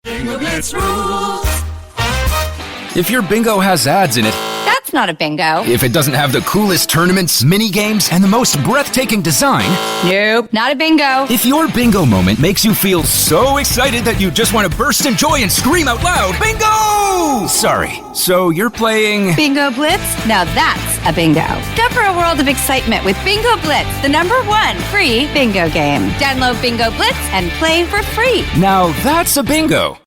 Bingo Blitz rules. If your bingo has ads in it, That's not a bingo. if it doesn't have the coolest tournaments, mini games, and the most breathtaking design, Nope, not a bingo. if your bingo moment makes you feel so excited that you just want to burst in joy and scream out loud, bingo! Sorry, so you're playing... Bingo Blitz? Now that's a bingo. Discover a world of excitement with Bingo Blitz, the #1 free bingo game. Download Bingo Blitz and play for free. Now that's a bingo.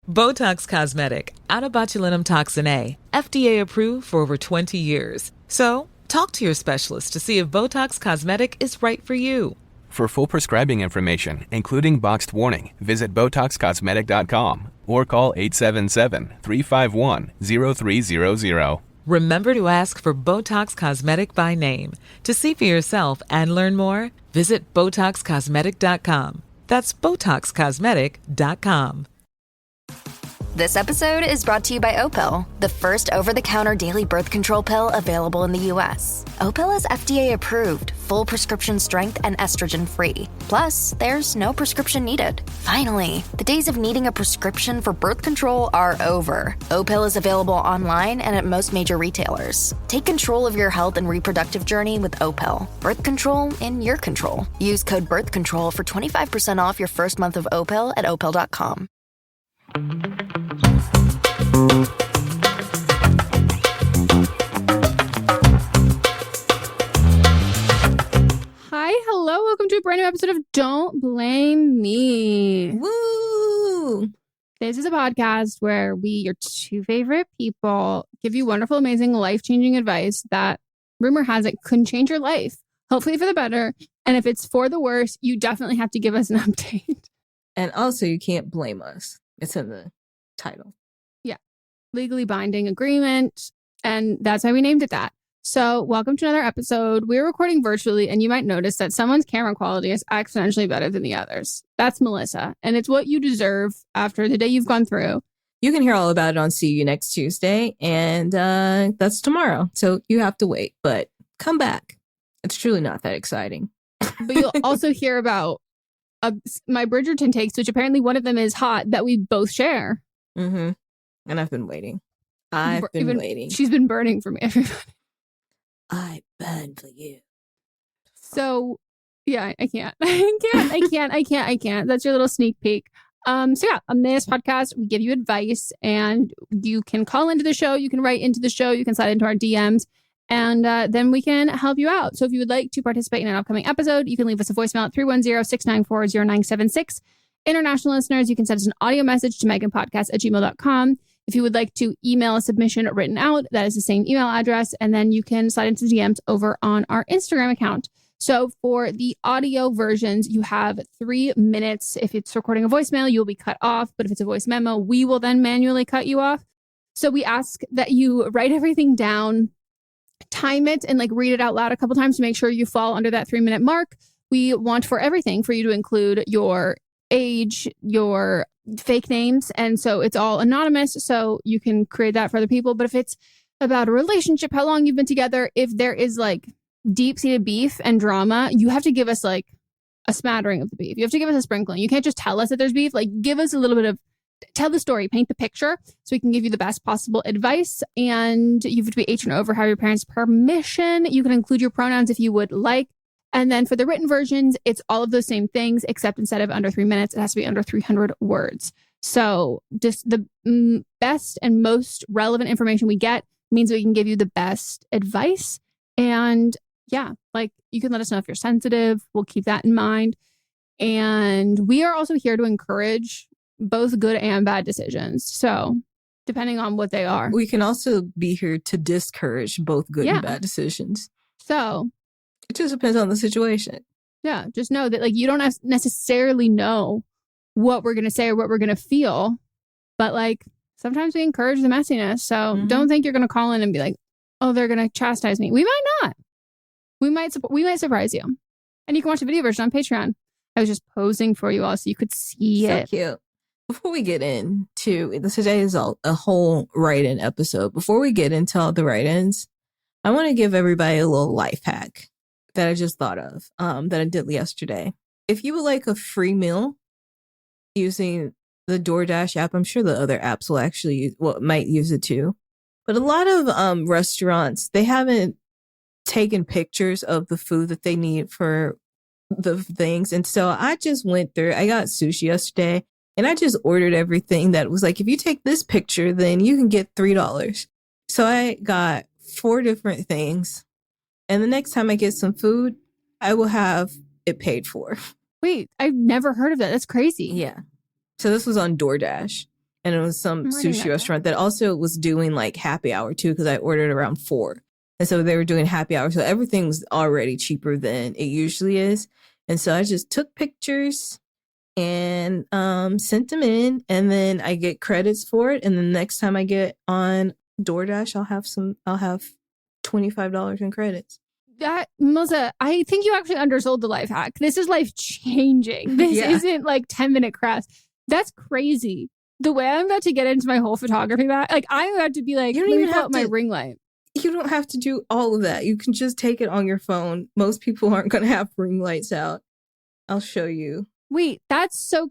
Botox Cosmetic, out of botulinum toxin A, FDA approved for over 20 years. So, talk to your specialist to see if Botox Cosmetic is right for you. For full prescribing information, including boxed warning, visit BotoxCosmetic.com or call 877-351-0300. Remember to ask for Botox Cosmetic by name. To see for yourself and learn more, visit BotoxCosmetic.com. That's BotoxCosmetic.com. This episode is brought to you by Opill, the first over-the-counter daily birth control pill available in the U.S. Opill is FDA approved, full prescription strength, and estrogen-free. Plus, there's no prescription needed. Finally, the days of needing a prescription for birth control are over. Opill is available online and at most major retailers. Take control of your health and reproductive journey with Opill. Birth control in your control. Use code BIRTHCONTROL for 25% off your first month of Opill at Opill.com. Hi, hello, welcome to a brand new episode of Don't Blame Me. Woo! This is a podcast where we, your two favorite people, give you wonderful, amazing, life-changing advice that, rumor has it, couldn't change your life. Hopefully for the better. And if it's for the worse, you definitely have to give us an update. And also, you can't blame us. It's in the title. Yeah. Legally binding agreement. And that's why we named it that. So welcome to another episode. We're recording virtually, and you might notice that someone's camera quality is exponentially better than the others. That's Melissa. And it's what you deserve after the day you've gone through. You can hear all about it on See You Next Tuesday. And that's tomorrow. So you have to wait. But come back. It's truly not that exciting. But you'll also hear about my Bridgerton takes, which apparently one of them is hot, that we both share. Mm-hmm. And I've been waiting. I've been waiting. She's been burning for me, everybody. I burn for you. So, yeah, I can't. I can't. That's your little sneak peek. So yeah, on this podcast, we give you advice, and you can call into the show, you can write into the show, you can slide into our DMs, and then we can help you out. So if you would like to participate in an upcoming episode, you can leave us a voicemail at 310-694-0976. International listeners, you can send us an audio message to meganpodcast@gmail.com. If you would like to email a submission written out, that is the same email address. And then you can slide into the DMs over on our Instagram account. So for the audio versions, you have 3 minutes. If it's recording a voicemail, you'll be cut off. But if it's a voice memo, we will then manually cut you off. So we ask that you write everything down, time it, and read it out loud a couple times to make sure you fall under that 3-minute mark. We want for everything for you to include your age, your fake names, and so it's all anonymous, so you can create that for other people. But if it's about a relationship, how long you've been together, if there is deep-seated beef and drama, you have to give us a smattering of the beef. You have to give us a sprinkling. You can't just tell us that there's beef. Give us a little bit of, tell the story, paint the picture, so we can give you the best possible advice. And you have to be H and over, have your parents' permission. You can include your pronouns if you would like. And then for the written versions, it's all of those same things, except instead of under 3 minutes, it has to be under 300 words. So just the best and most relevant information we get means we can give you the best advice. And yeah, you can let us know if you're sensitive. We'll keep that in mind. And we are also here to encourage both good and bad decisions. So depending on what they are. We can also be here to discourage both good and bad decisions. So it just depends on the situation. Yeah, just know that you don't necessarily know what we're going to say or what we're going to feel. But sometimes we encourage the messiness. So don't think you're going to call in and be like, oh, they're going to chastise me. We might not. We might surprise you. And you can watch the video version on Patreon. I was just posing for you all so you could see it. So cute. Before we get into today is a whole write-in episode. Before we get into all the write-ins, I want to give everybody a little life hack that I just thought of, that I did yesterday. If you would like a free meal using the DoorDash app. I'm sure the other apps will actually might use it too. But a lot of restaurants, they haven't taken pictures of the food that they need for the things. And so I just went through, I got sushi yesterday and I just ordered everything that was like, if you take this picture, then you can get $3. So I got 4 different things. And the next time I get some food, I will have it paid for. Wait, I've never heard of that. That's crazy. Yeah. So this was on DoorDash. And it was some sushi restaurant that also was doing like happy hour too, because I ordered around 4. And so they were doing happy hour. So everything was already cheaper than it usually is. And so I just took pictures and sent them in. And then I get credits for it. And the next time I get on DoorDash, I'll have $25 in credits. Melissa, I think you actually undersold the life hack. This is life changing. This isn't like 10-minute crafts. That's crazy. The way I'm about to get into my whole photography bag, like I'm about to be like, you don't let even me pull have out my ring light. You don't have to do all of that. You can just take it on your phone. Most people aren't going to have ring lights out. I'll show you. Wait, that's so.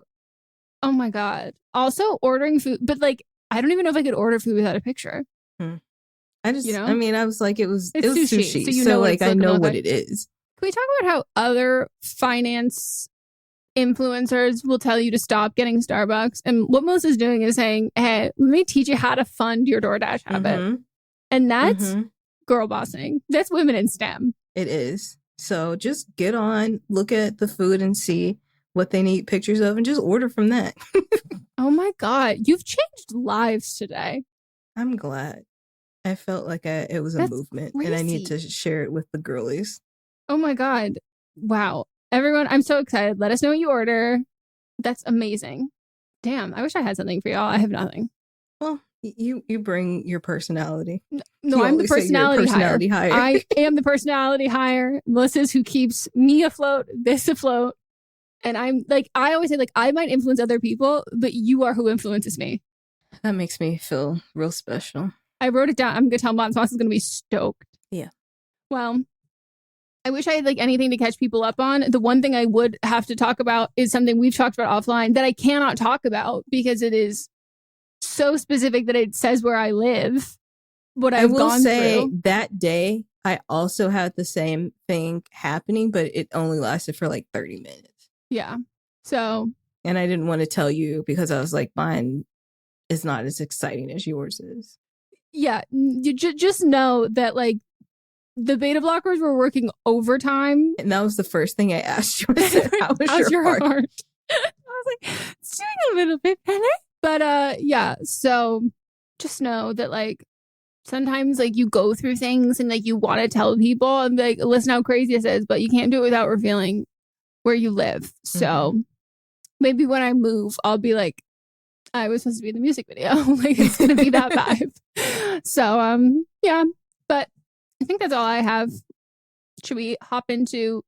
Oh my God. Also ordering food, but like, I don't even know if I could order food without a picture. I just, you know? I mean, I was like, it was sushi. So you so know like, I know what it is. Can we talk about how other finance influencers will tell you to stop getting Starbucks? And what Melissa's doing is saying, hey, let me teach you how to fund your DoorDash habit. Mm-hmm. And that's girl bossing. That's women in STEM. It is. So just get on, look at the food and see what they need pictures of and just order from that. Oh my God. You've changed lives today. I'm glad. I felt like it was a movement crazy. And I need to share it with the girlies. Oh my God. Wow. Everyone, I'm so excited. Let us know what you order. That's amazing. Damn, I wish I had something for y'all. I have nothing. Well, you bring your personality. No, I'm the personality hire. I am the personality hire. Melissa's who keeps me afloat, this afloat. And I'm like, I always say, like, I might influence other people, but you are who influences me. That makes me feel real special. I wrote it down. I'm going to tell Moms. Moms is going to be stoked. Yeah. Well, I wish I had like anything to catch people up on. The one thing I would have to talk about is something we've talked about offline that I cannot talk about because it is so specific that it says where I live. What I've gone through. I will say that day, I also had the same thing happening, but it only lasted for like 30 minutes. Yeah. So. And I didn't want to tell you because I was like, mine is not as exciting as yours is. Yeah. You just know that like the beta blockers were working overtime. And that was the first thing I asked you. I said, how was your heart? I was like, it's doing a little bit better. But yeah, so just know that like sometimes like you go through things and like you want to tell people and be like, listen how crazy this is, but you can't do it without revealing where you live. So maybe when I move, I'll be like, I was supposed to be in the music video. Like it's gonna be that vibe. So yeah, but I think that's all I have. Should we hop into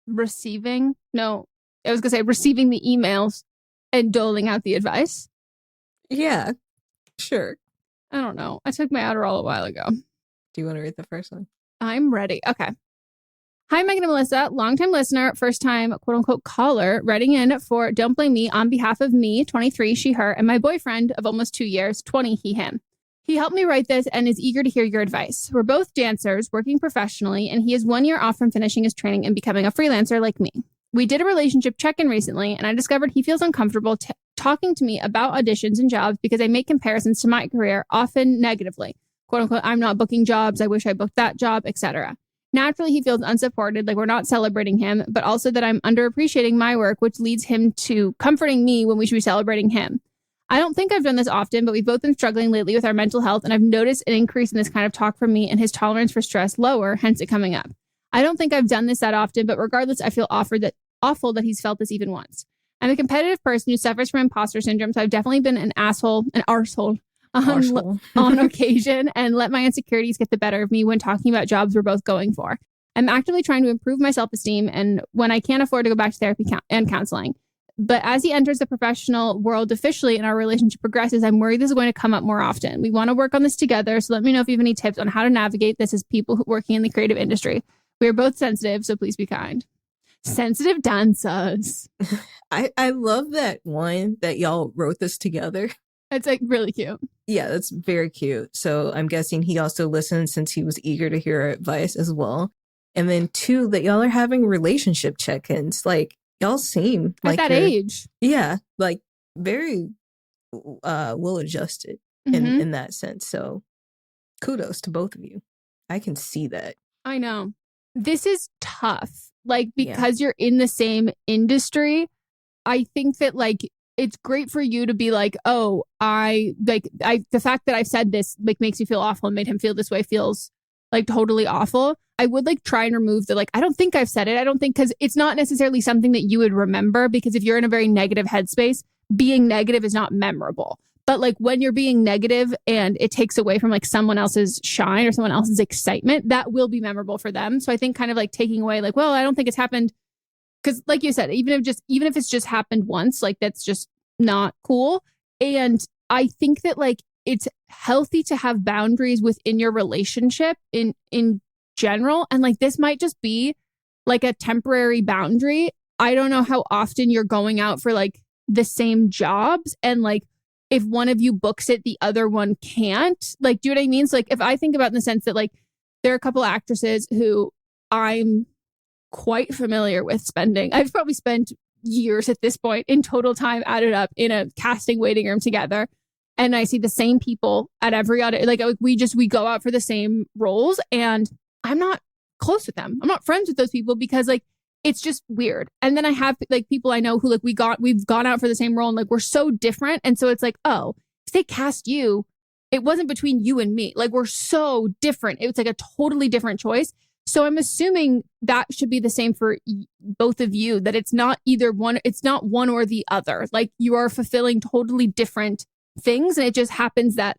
receiving? No, I was gonna say receiving the emails and doling out the advice. Yeah, sure. I don't know. I took my Adderall a while ago. Do you want to read the first one? I'm ready. Okay. Hi, Meghan and Melissa, longtime listener, first time quote unquote caller, writing in for Don't Blame Me on behalf of me, 23, she, her, and my boyfriend of almost 2 years, 20, he, him. He helped me write this and is eager to hear your advice. We're both dancers working professionally, and he is 1 year off from finishing his training and becoming a freelancer like me. We did a relationship check-in recently, and I discovered he feels uncomfortable talking to me about auditions and jobs because I make comparisons to my career, often negatively. Quote unquote, I'm not booking jobs. I wish I booked that job, etc. Naturally, he feels unsupported, like we're not celebrating him, but also that I'm underappreciating my work, which leads him to comforting me when we should be celebrating him. I don't think I've done this often, but we've both been struggling lately with our mental health, and I've noticed an increase in this kind of talk from me and his tolerance for stress lower, hence it coming up. I don't think I've done this that often, but regardless, I feel awful that he's felt this even once. I'm a competitive person who suffers from imposter syndrome, so I've definitely been an arsehole on occasion and let my insecurities get the better of me when talking about jobs we're both going for. I'm actively trying to improve my self-esteem and when I can't afford to go back to therapy and counseling. But as he enters the professional world officially and our relationship progresses, I'm worried this is going to come up more often. We want to work on this together, so let me know if you have any tips on how to navigate this as people working in the creative industry. We are both sensitive, so please be kind. Sensitive dancers. I love that one that y'all wrote this together. It's like really cute. Yeah, that's very cute. So I'm guessing he also listened since he was eager to hear our advice as well. And then 2, that y'all are having relationship check-ins. Like, y'all seem At like that age. Yeah, like very well adjusted in that sense. So kudos to both of you. I can see that. I know. This is tough. Like, because you're in the same industry, I think that like it's great for you to be like, oh, the fact that I've said this like makes me feel awful and made him feel this way feels like totally awful. I would like try and remove the like, I don't think I've said it. I don't think, because it's not necessarily something that you would remember, because if you're in a very negative headspace, being negative is not memorable. But like when you're being negative and it takes away from like someone else's shine or someone else's excitement, that will be memorable for them. So I think kind of like taking away like, well, I don't think it's happened. Because like you said, even if it's just happened once, like that's just not cool. And I think that like it's healthy to have boundaries within your relationship in general. And like this might just be like a temporary boundary. I don't know how often you're going out for like the same jobs, and like if one of you books it, the other one can't. Like, do you know what I mean? So like if I think about in the sense that like there are a couple actresses who I'm quite familiar with spending. I've probably spent years at this point in total time added up in a casting waiting room together. And I see the same people at every other, like we go out for the same roles, and I'm not close with them. I'm not friends with those people because like it's just weird. And then I have like people I know who like we've gone out for the same role and like we're so different. And so it's like, oh, if they cast you, it wasn't between you and me. Like we're so different. It was like a totally different choice. So I'm assuming that should be the same for both of you, that it's not either one. It's not one or the other. Like you are fulfilling totally different things. And it just happens that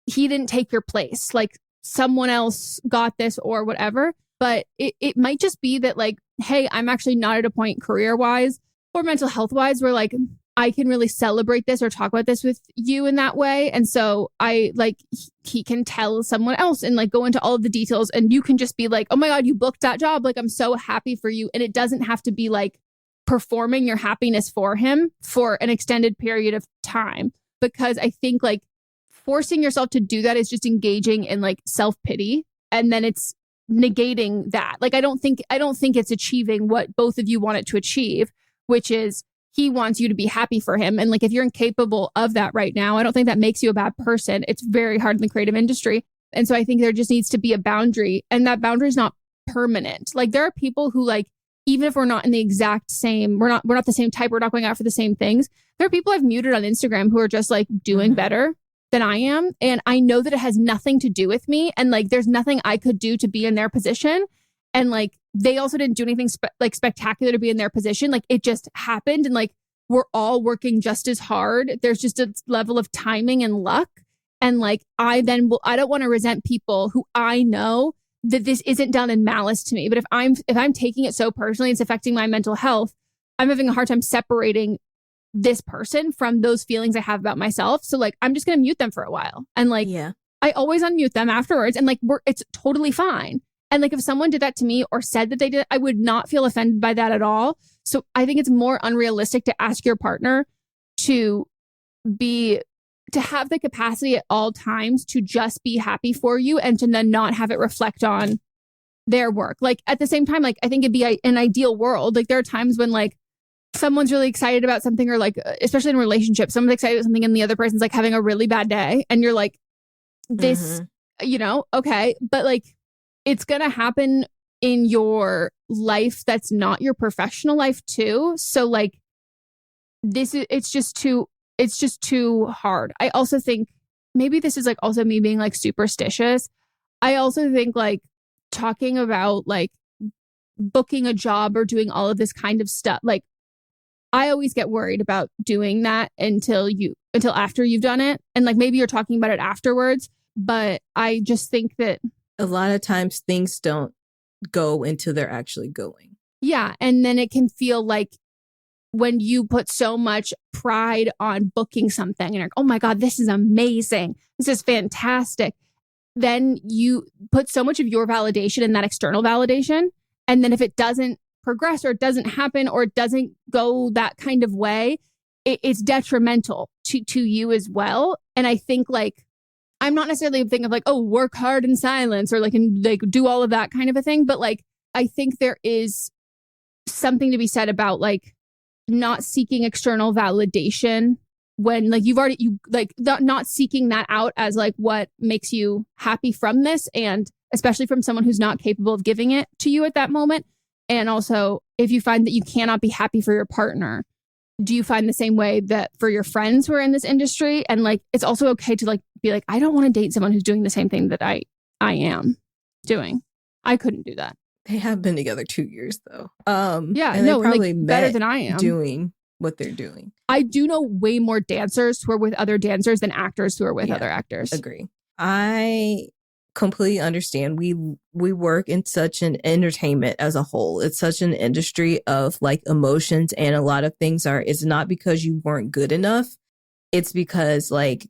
he didn't take your place. Like someone else got this or whatever. But it might just be that like, hey, I'm actually not at a point career wise or mental health wise where like I can really celebrate this or talk about this with you in that way. And so I like he can tell someone else and like go into all of the details, and you can just be like, oh my God, you booked that job. Like, I'm so happy for you. And it doesn't have to be like performing your happiness for him for an extended period of time, because I think like forcing yourself to do that is just engaging in like self-pity, and then it's negating that. Like I don't think it's achieving what both of you want it to achieve, which is he wants you to be happy for him. And like if you're incapable of that right now, I don't think that makes you a bad person. It's very hard in the creative industry. And so I think there just needs to be a boundary, and that boundary is not permanent. Like there are people who like, even if we're not in the exact same, we're not the same type, we're not going out for the same things. There are people I've muted on Instagram who are just like doing better than I am. And I know that it has nothing to do with me. And like, there's nothing I could do to be in their position. And like, they also didn't do anything spectacular to be in their position. Like it just happened. And like, we're all working just as hard. There's just a level of timing and luck. And like, I don't want to resent people who I know that this isn't done in malice to me. But if I'm taking it so personally, it's affecting my mental health, I'm having a hard time separating this person from those feelings I have about myself. So like, I'm just going to mute them for a while. And like, I always unmute them afterwards. And like, it's totally fine. And like, if someone did that to me or said that they did, I would not feel offended by that at all. So I think it's more unrealistic to ask your partner to have the capacity at all times to just be happy for you and to then not have it reflect on their work. Like at the same time, like I think it'd be an ideal world. Like there are times when like someone's really excited about something, or like, especially in relationships, someone's excited about something and the other person's like having a really bad day. And you're like, this, okay. But like, it's going to happen in your life that's not your professional life too. So like it's just too hard. I also think maybe this is like also me being like superstitious. I also think like talking about like booking a job or doing all of this kind of stuff, like I always get worried about doing that until after you've done it. And like maybe you're talking about it afterwards, but I just think that a lot of times things don't go until they're actually going. Yeah. And then it can feel like when you put so much pride on booking something and you're like, oh my God, this is amazing. This is fantastic. Then you put so much of your validation in that external validation. And then if it doesn't progress or it doesn't happen or it doesn't go that kind of way, it's detrimental to you as well. And I think like, I'm not necessarily thinking of like, oh, work hard in silence or like, and like do all of that kind of a thing. But like, I think there is something to be said about like not seeking external validation when like not seeking that out as like what makes you happy from this. And especially from someone who's not capable of giving it to you at that moment. And also if you find that you cannot be happy for your partner, do you find the same way that for your friends who are in this industry? And like, it's also okay to like, be like, I don't want to date someone who's doing the same thing that I am doing. I couldn't do that. They have been together 2 years though. Yeah, and no, they probably like, better met than I am doing what they're doing. I do know way more dancers who are with other dancers than actors who are with other actors. Agree. I completely understand. We work in such an entertainment as a whole. It's such an industry of like emotions, and a lot of things it's not because you weren't good enough. It's because like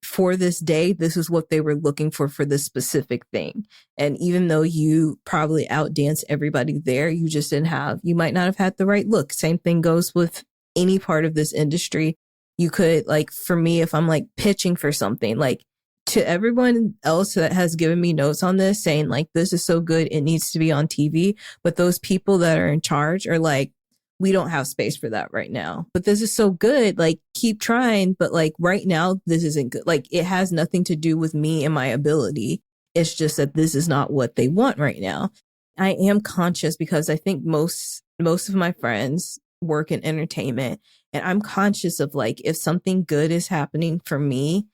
for this day, this is what they were looking for this specific thing. And even though you probably outdanced everybody there, you just you might not have had the right look. Same thing goes with any part of this industry. You could like, for me, if I'm like pitching for something, like to everyone else that has given me notes on this saying like, this is so good, it needs to be on TV. But those people that are in charge are like, we don't have space for that right now. But this is so good. Like, keep trying. But like right now, this isn't good. Like, it has nothing to do with me and my ability. It's just that this is not what they want right now. I am conscious because I think most of my friends work in entertainment, and I'm conscious of like, if something good is happening for me,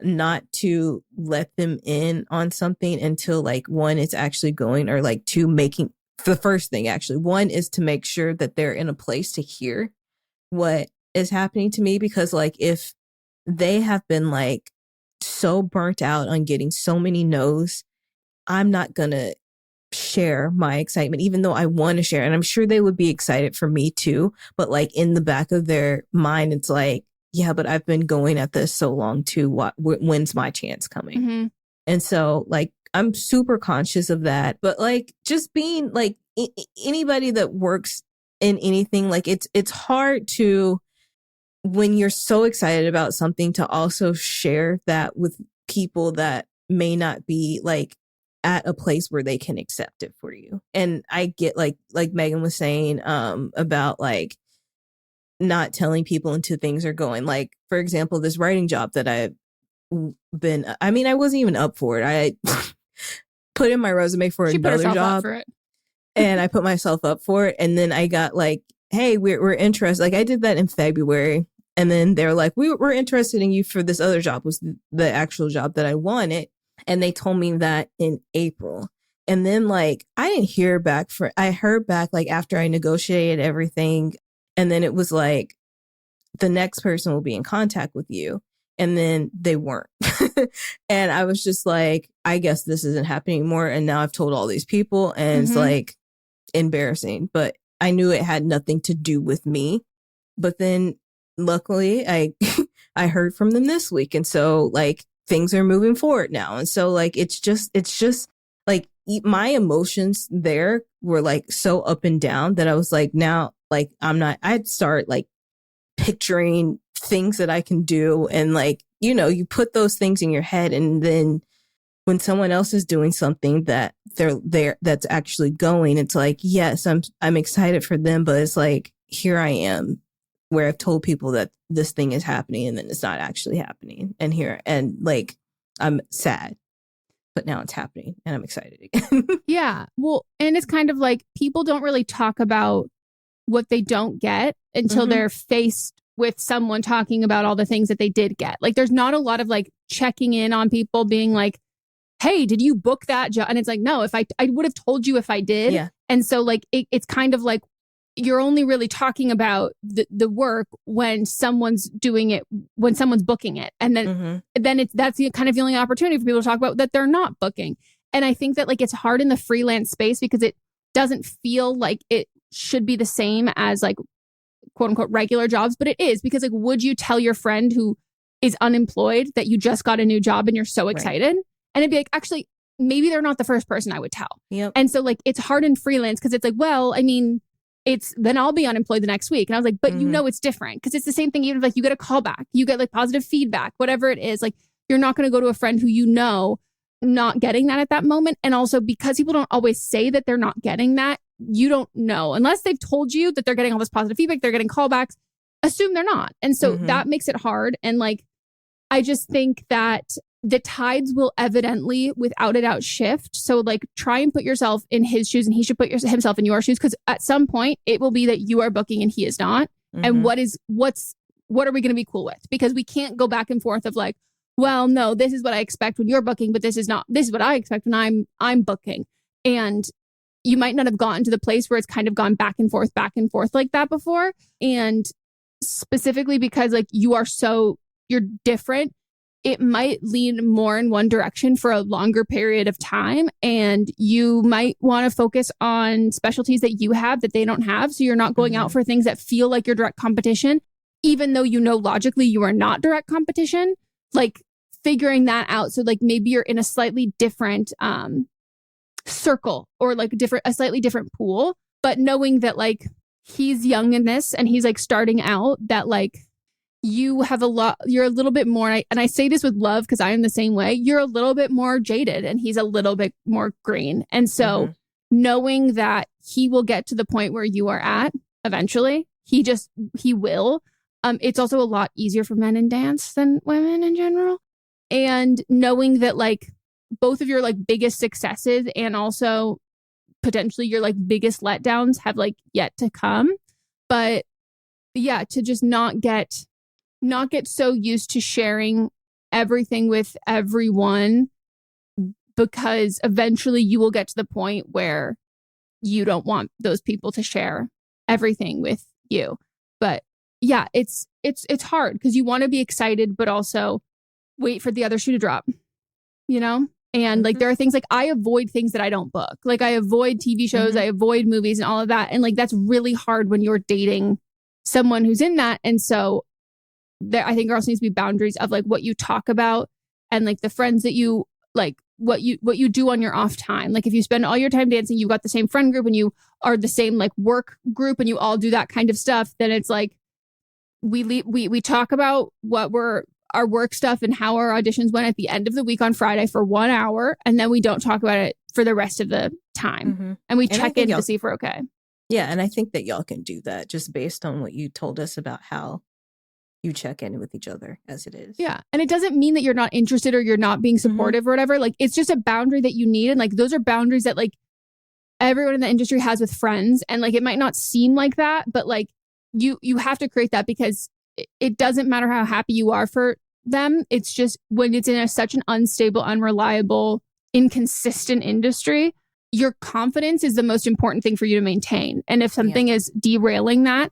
not to let them in on something until like one, it's actually going, or like two, making the first thing actually. One is to make sure that they're in a place to hear what is happening to me, because like if they have been like so burnt out on getting so many no's, I'm not gonna share my excitement, even though I want to share. And I'm sure they would be excited for me too. But like in the back of their mind, it's like, yeah, but I've been going at this so long too. When's my chance coming? Mm-hmm. And so like, I'm super conscious of that. But like, just being like anybody that works in anything, like it's hard to, when you're so excited about something, to also share that with people that may not be like at a place where they can accept it for you. And I get like Megan was saying about like not telling people until things are going. Like, for example, this writing job that I wasn't even up for it. I put in my resume for another job for it. and I put myself up for it. And then I got like, hey, we're interested. Like I did that in February. And then they're like, we're interested in you for this other job, was the actual job that I wanted. And they told me that in April. And then like, I didn't hear back I heard back like after I negotiated everything. And then it was like, the next person will be in contact with you. And then they weren't. And I was just like, I guess this isn't happening anymore. And now I've told all these people, and it's like embarrassing. But I knew it had nothing to do with me. But then luckily I heard from them this week. And so like things are moving forward now. And so like, it's just like my emotions there were like so up and down that I was like, now, like, I'd start like picturing things that I can do. And like, you know, you put those things in your head, and then when someone else is doing something that that's actually going, it's like, yes, I'm excited for them, but it's like, here I am where I've told people that this thing is happening and then it's not actually happening. And like, I'm sad, but now it's happening and I'm excited again. Yeah. Well, and it's kind of like people don't really talk about what they don't get until they're faced with someone talking about all the things that they did get. Like there's not a lot of like checking in on people being like, hey, did you book that job? And it's like, no, if I would have told you if I did. Yeah. And so like, it's kind of like, you're only really talking about the work when someone's doing it, when someone's booking it. And then that's kind of the only opportunity for people to talk about that they're not booking. And I think that like, it's hard in the freelance space because it doesn't feel like it should be the same as like quote unquote regular jobs, but it is, because like, would you tell your friend who is unemployed that you just got a new job and you're so excited? Right. And it'd be like, actually, maybe they're not the first person I would tell. Yep. And so like, it's hard in freelance because it's like, well, I mean, then I'll be unemployed the next week. And I was like, but you know, it's different because it's the same thing. Even if like you get a call back, you get like positive feedback, whatever it is, like you're not going to go to a friend who, you know, not getting that at that moment. And also because people don't always say that they're not getting that, you don't know unless they've told you that they're getting all this positive feedback, they're getting callbacks, assume they're not. And so that makes it hard. And like, I just think that the tides will evidently, without a doubt, shift. So like try and put yourself in his shoes and he should put himself in your shoes. Because at some point it will be that you are booking and he is not. And what are we going to be cool with? Because we can't go back and forth of like, well, no, this is what I expect when you're booking, but this is what I expect when I'm booking. And you might not have gotten to the place where it's kind of gone back and forth like that before. And specifically because like you're different, it might lean more in one direction for a longer period of time. And you might want to focus on specialties that you have that they don't have. So you're not going out for things that feel like your direct competition, even though you know logically you are not direct competition. Like figuring that out. So like maybe you're in a slightly different circle or like a slightly different pool, but knowing that like he's young in this and he's like starting out, that like you're a little bit more, and I say this with love because I am the same way, you're a little bit more jaded and he's a little bit more green. And so knowing that he will get to the point where you are at eventually, he will. It's also a lot easier for men in dance than women in general. And knowing that like both of your like biggest successes and also potentially your like biggest letdowns have like yet to come. But yeah, to just not get so used to sharing everything with everyone, because eventually you will get to the point where you don't want those people to share everything with you. But yeah, it's hard because you want to be excited, but also wait for the other shoe to drop, you know? And like, there are things like I avoid things that I don't book. Like I avoid TV shows, I avoid movies and all of that. And like, that's really hard when you're dating someone who's in that. And so I think there also needs to be boundaries of like what you talk about and like the friends that you like, what you do on your off time. Like if you spend all your time dancing, you've got the same friend group and you are the same like work group and you all do that kind of stuff, then it's like, we talk about our work stuff and how our auditions went at the end of the week on Friday for 1 hour. And then we don't talk about it for the rest of the time. And we check in to see if we're okay. Yeah. And I think that y'all can do that just based on what you told us about how you check in with each other as it is. Yeah. And it doesn't mean that you're not interested or you're not being supportive or whatever. Like it's just a boundary that you need. And like those are boundaries that like everyone in the industry has with friends. And like it might not seem like that, but like you have to create that because it doesn't matter how happy you are for them. It's just when it's in such an unstable, unreliable, inconsistent industry, your confidence is the most important thing for you to maintain. And if something is derailing that,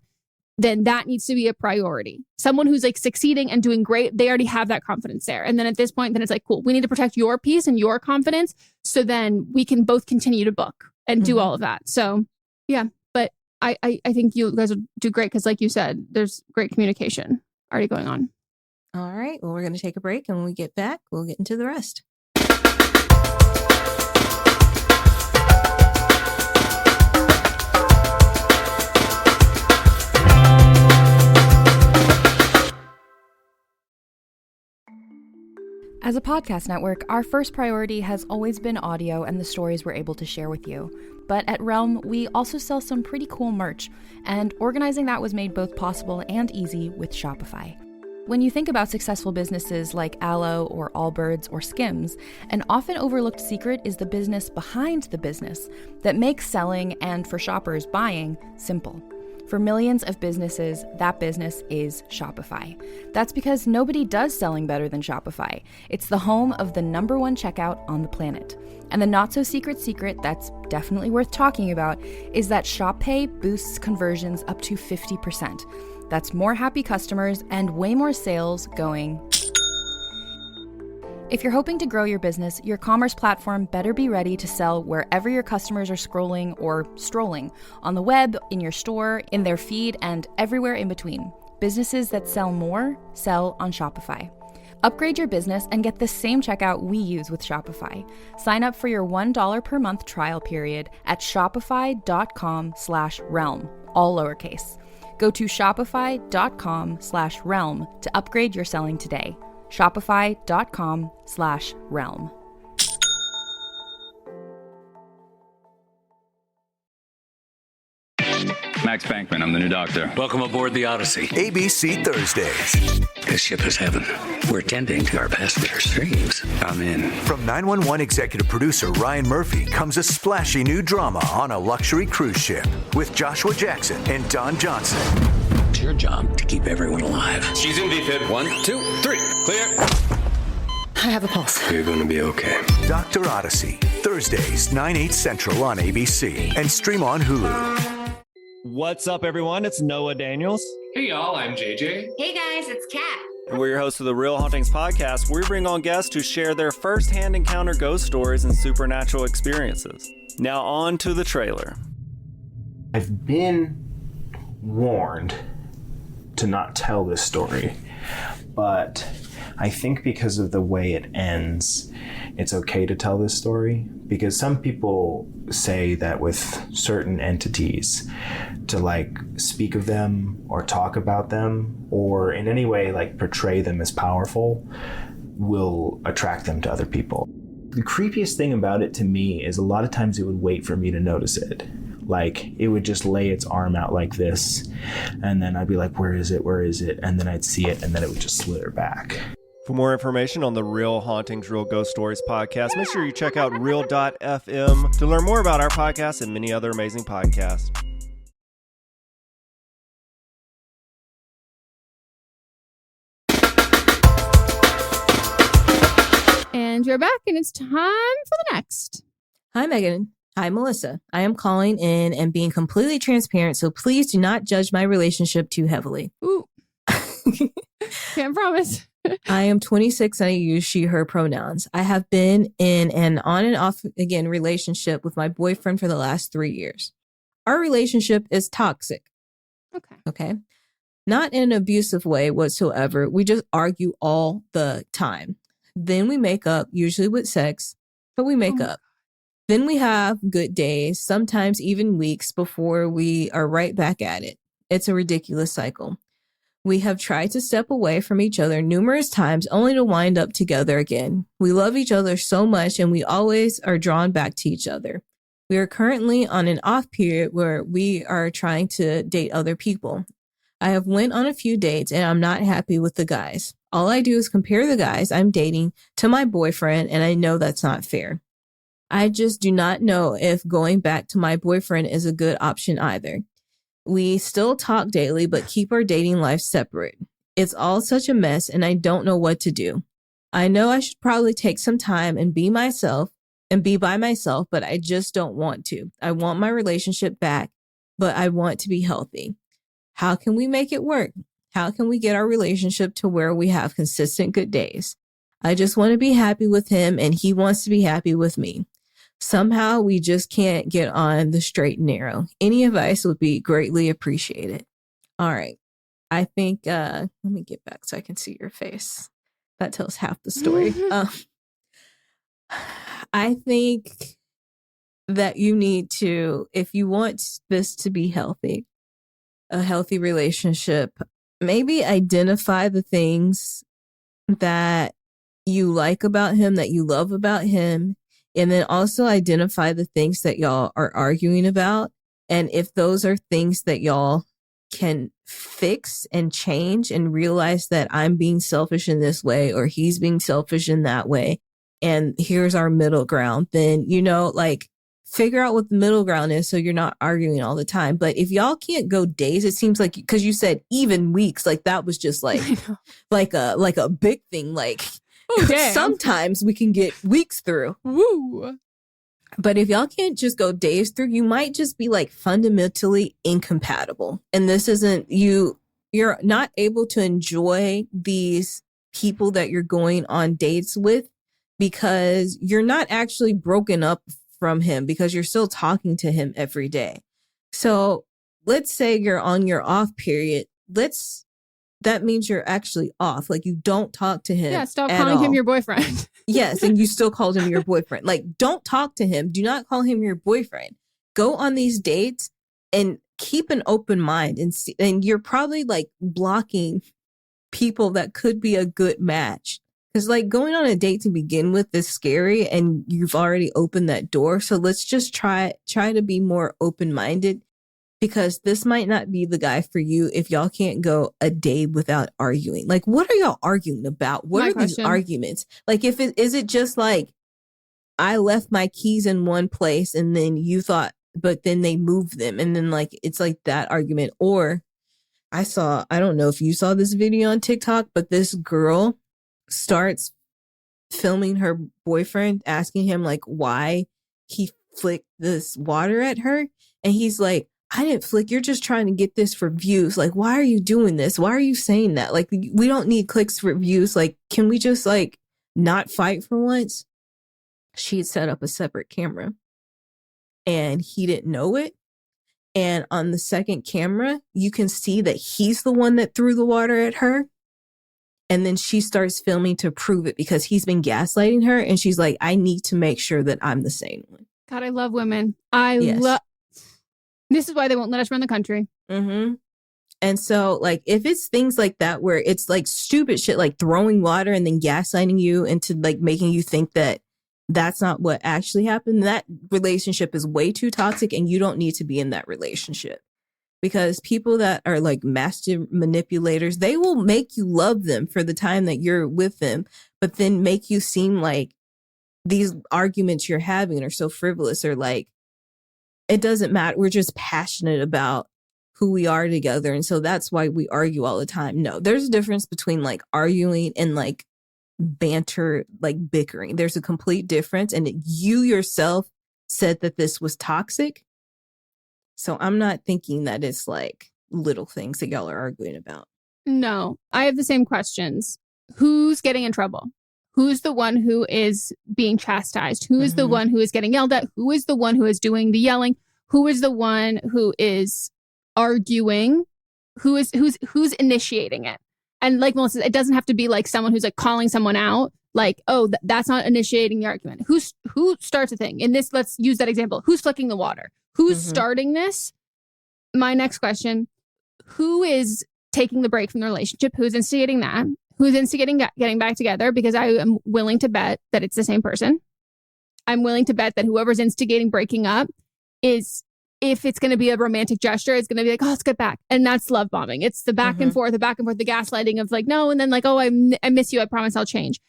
then that needs to be a priority. Someone who's like succeeding and doing great, they already have that confidence there. And then at this point, then it's like, cool, we need to protect your peace and your confidence. So then we can both continue to book and do all of that. So yeah, but I think you guys will do great because like you said, there's great communication already going on. All right. Well, we're going to take a break and when we get back, we'll get into the rest. As a podcast network, our first priority has always been audio and the stories we're able to share with you. But at Realm, we also sell some pretty cool merch, and organizing that was made both possible and easy with Shopify. When you think about successful businesses like Aloe or Allbirds or Skims, an often overlooked secret is the business behind the business that makes selling and, for shoppers, buying simple. For millions of businesses, that business is Shopify. That's because nobody does selling better than Shopify. It's the home of the #1 checkout on the planet. And the not-so-secret secret that's definitely worth talking about is that Shop Pay boosts conversions up to 50%. That's more happy customers and way more sales going. If you're hoping to grow your business, your commerce platform better be ready to sell wherever your customers are scrolling or strolling, on the web, in your store, in their feed, and everywhere in between. Businesses that sell more, sell on Shopify. Upgrade your business and get the same checkout we use with Shopify. Sign up for your $1 per month trial period at shopify.com/realm, all lowercase. Go to shopify.com/realm to upgrade your selling today. Shopify.com/realm. Max Bankman, I'm the new doctor. Welcome aboard the Odyssey. ABC Thursdays. This ship is heaven. We're tending to our passengers' dreams. I'm in. From 911 executive producer Ryan Murphy comes a splashy new drama on a luxury cruise ship with Joshua Jackson and Don Johnson. It's your job to keep everyone alive. She's in VFib. 1, 2, 3. Clear. I have a pulse. You're going to be okay. Dr. Odyssey. Thursdays, 9/8 Central on ABC and stream on Hulu. What's up, everyone? It's Noah Daniels. Hey, y'all. I'm JJ. Hey, guys. It's Kat. And we're your hosts of the Real Hauntings podcast, where we bring on guests to share their first-hand encounter ghost stories and supernatural experiences. Now on to the trailer. I've been warned to not tell this story, but I think because of the way it ends, it's okay to tell this story, because some people say that with certain entities, to like speak of them or talk about them or in any way like portray them as powerful will attract them to other people. The creepiest thing about it to me is a lot of times it would wait for me to notice it. Like it would just lay its arm out like this, and then I'd be like, where is it? Where is it? And then I'd see it, and then it would just slither back. For more information on the Real Hauntings, Real Ghost Stories podcast, make sure you check out real.fm to learn more about our podcast and many other amazing podcasts. And we're back, and it's time for the next. Hi, Megan. Hi, Melissa. I am calling in and being completely transparent, so please do not judge my relationship too heavily. Ooh. Can't promise. I am 26 and I use she, her pronouns. I have been in an on and off again relationship with my boyfriend for the last 3 years. Our relationship is toxic. Okay. Not in an abusive way whatsoever. We just argue all the time. Then we make up, usually with sex, but we make up. Then we have good days, sometimes even weeks before we are right back at it. It's a ridiculous cycle. We have tried to step away from each other numerous times only to wind up together again. We love each other so much and we always are drawn back to each other. We are currently on an off period where we are trying to date other people. I have went on a few dates and I'm not happy with the guys. All I do is compare the guys I'm dating to my boyfriend, and I know that's not fair. I just do not know if going back to my boyfriend is a good option either. We still talk daily, but keep our dating life separate. It's all such a mess and I don't know what to do. I know I should probably take some time and be myself and be by myself, but I just don't want to. I want my relationship back, but I want to be healthy. How can we make it work? How can we get our relationship to where we have consistent good days? I just want to be happy with him and he wants to be happy with me. Somehow we just can't get on the straight and narrow. Any advice would be greatly appreciated. All right. I think, let me get back so I can see your face. That tells half the story. I think that you need to, if you want this to be healthy, a healthy relationship, maybe identify the things that you like about him, that you love about him, and then also identify the things that y'all are arguing about. And if those are things that y'all can fix and change and realize that I'm being selfish in this way or he's being selfish in that way, and here's our middle ground, then, you know, like figure out what the middle ground is so you're not arguing all the time. But if y'all can't go days, it seems like, because you said even weeks, like that was just like a big thing. Like, oh, sometimes we can get weeks through. Woo. But if y'all can't just go days through, you might just be like fundamentally incompatible. And this isn't you're not able to enjoy these people that you're going on dates with because you're not actually broken up from him, because you're still talking to him every day. So let's say you're on your off period. Let's that means you're actually off. Like, you don't talk to him. Yeah, stop calling him your boyfriend. Yes, and you still called him your boyfriend. Like, don't talk to him. Do not call him your boyfriend. Go on these dates and keep an open mind. And you're probably like blocking people that could be a good match. Because like going on a date to begin with is scary, and you've already opened that door. So let's just try to be more open-minded, because this might not be the guy for you if y'all can't go a day without arguing. Like, what are y'all arguing about? What are these arguments? Like, is it just like, I left my keys in one place and then you thought, but then they moved them, and then like it's like that argument. Or I don't know if you saw this video on TikTok, but this girl starts filming her boyfriend, asking him like why he flicked this water at her, and he's like, I didn't flick, you're just trying to get this for views. Like, why are you doing this? Why are you saying that? Like, we don't need clicks for views. Like, can we just like not fight for once? She'd set up a separate camera and he didn't know it. And on the second camera, you can see that he's the one that threw the water at her. And then she starts filming to prove it, because he's been gaslighting her. And she's like, I need to make sure that I'm the same one. God, I love women. This is why they won't let us run the country. Mm-hmm. And so, like, if it's things like that, where it's like stupid shit, like throwing water and then gaslighting you into like making you think that that's not what actually happened, that relationship is way too toxic, and you don't need to be in that relationship. Because people that are like master manipulators, they will make you love them for the time that you're with them, but then make you seem like these arguments you're having are so frivolous, or like, it doesn't matter. We're just passionate about who we are together. And so that's why we argue all the time. No, there's a difference between like arguing and like banter, like bickering. There's a complete difference. And you yourself said that this was toxic. So I'm not thinking that it's like little things that y'all are arguing about. No, I have the same questions. Who's getting in trouble? Who's the one who is being chastised? Who is the one who is getting yelled at? Who is the one who is doing the yelling? Who is the one who is arguing? Who's initiating it? And like Melissa, it doesn't have to be like someone who's like calling someone out. Like, oh, that's not initiating the argument. Who starts a thing? In this, let's use that example. Who's flicking the water? Who's starting this? My next question, who is taking the break from the relationship? Who's instigating that? Who's instigating getting back together? Because I am willing to bet that it's the same person. I'm willing to bet that whoever's instigating breaking up is, if it's going to be a romantic gesture, it's going to be like, oh, let's get back. And that's love bombing. It's the back and forth, the gaslighting of like, no. And then like, oh, I miss you. I promise I'll change.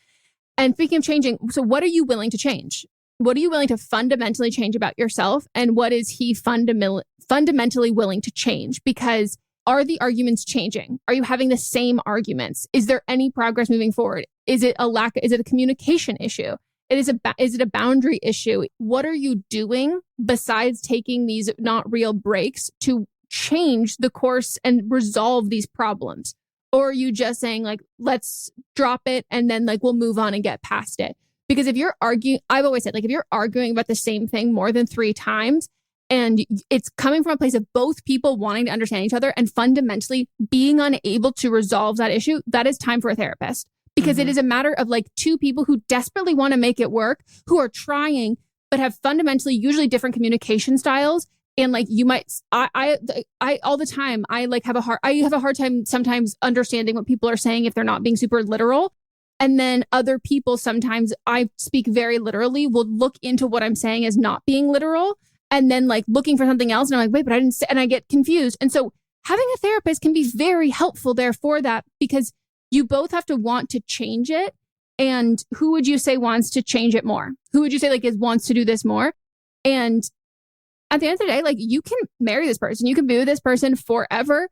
And speaking of changing, so what are you willing to change? What are you willing to fundamentally change about yourself? And what is he fundamentally willing to change? Because are the arguments changing? Are you having the same arguments? Is there any progress moving forward? Is it a communication issue? Is it a boundary issue? What are you doing besides taking these not real breaks to change the course and resolve these problems? Or are you just saying like, let's drop it and then like we'll move on and get past it? Because if you're arguing, I've always said, like, if you're arguing about the same thing more than 3 times and it's coming from a place of both people wanting to understand each other and fundamentally being unable to resolve that issue, that is time for a therapist. Because it is a matter of like 2 people who desperately want to make it work, who are trying, but have fundamentally usually different communication styles. And like you might, I all the time, I have a hard time sometimes understanding what people are saying if they're not being super literal. And then other people, sometimes I speak very literally, will look into what I'm saying as not being literal and then like looking for something else. And I'm like, wait, but I didn't say, and I get confused. And so having a therapist can be very helpful there for that, because you both have to want to change it. And who would you say wants to change it more? Who would you say like wants to do this more? And at the end of the day, like you can marry this person, you can be with this person forever,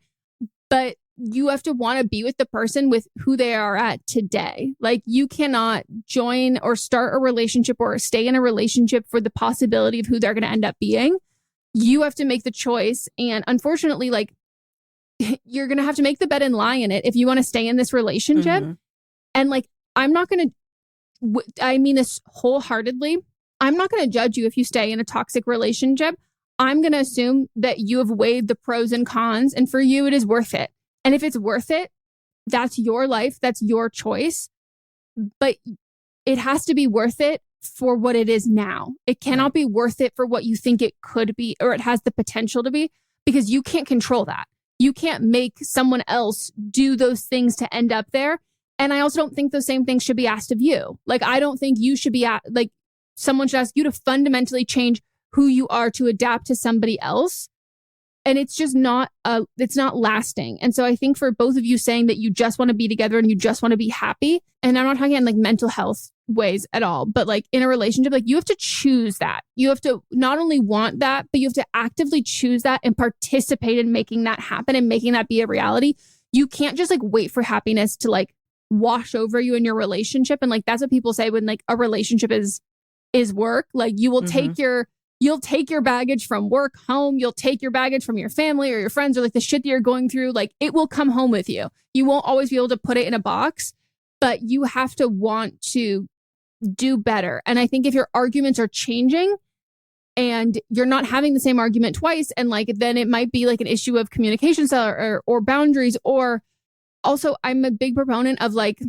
but you have to want to be with the person with who they are at today. Like you cannot join or start a relationship or stay in a relationship for the possibility of who they're going to end up being. You have to make the choice. And unfortunately, like you're going to have to make the bed and lie in it if you want to stay in this relationship. And like, I'm not going to, I mean this wholeheartedly. I'm not going to judge you if you stay in a toxic relationship. I'm going to assume that you have weighed the pros and cons, and for you, it is worth it. And if it's worth it, that's your life. That's your choice. But it has to be worth it for what it is now. It cannot be worth it for what you think it could be or it has the potential to be, because you can't control that. You can't make someone else do those things to end up there. And I also don't think those same things should be asked of you. Like, I don't think you should be like, someone should ask you to fundamentally change who you are to adapt to somebody else. And it's just not, it's not lasting. And so I think for both of you saying that you just want to be together and you just want to be happy, and I'm not talking in like mental health ways at all, but like in a relationship, like you have to choose that. You have to not only want that, but you have to actively choose that and participate in making that happen and making that be a reality. You can't just like wait for happiness to like wash over you in your relationship. And like, that's what people say when like a relationship is work. Like you will you'll take your baggage from work home. You'll take your baggage from your family or your friends or like the shit that you're going through. Like it will come home with you. You won't always be able to put it in a box, but you have to want to do better. And I think if your arguments are changing and you're not having the same argument twice, and like, then it might be like an issue of communication style or boundaries. Or also I'm a big proponent of like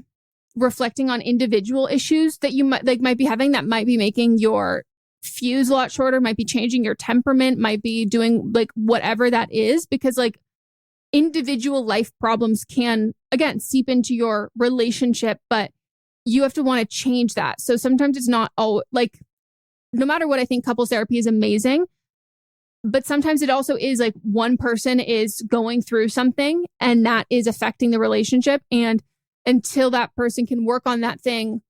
reflecting on individual issues that you might be having that might be making your fuse a lot shorter, might be changing your temperament, might be doing like whatever that is, because like individual life problems can again seep into your relationship, but you have to want to change that. So sometimes it's not all like, no matter what, I think couples therapy is amazing, but sometimes it also is like one person is going through something and that is affecting the relationship, and until that person can work on that thing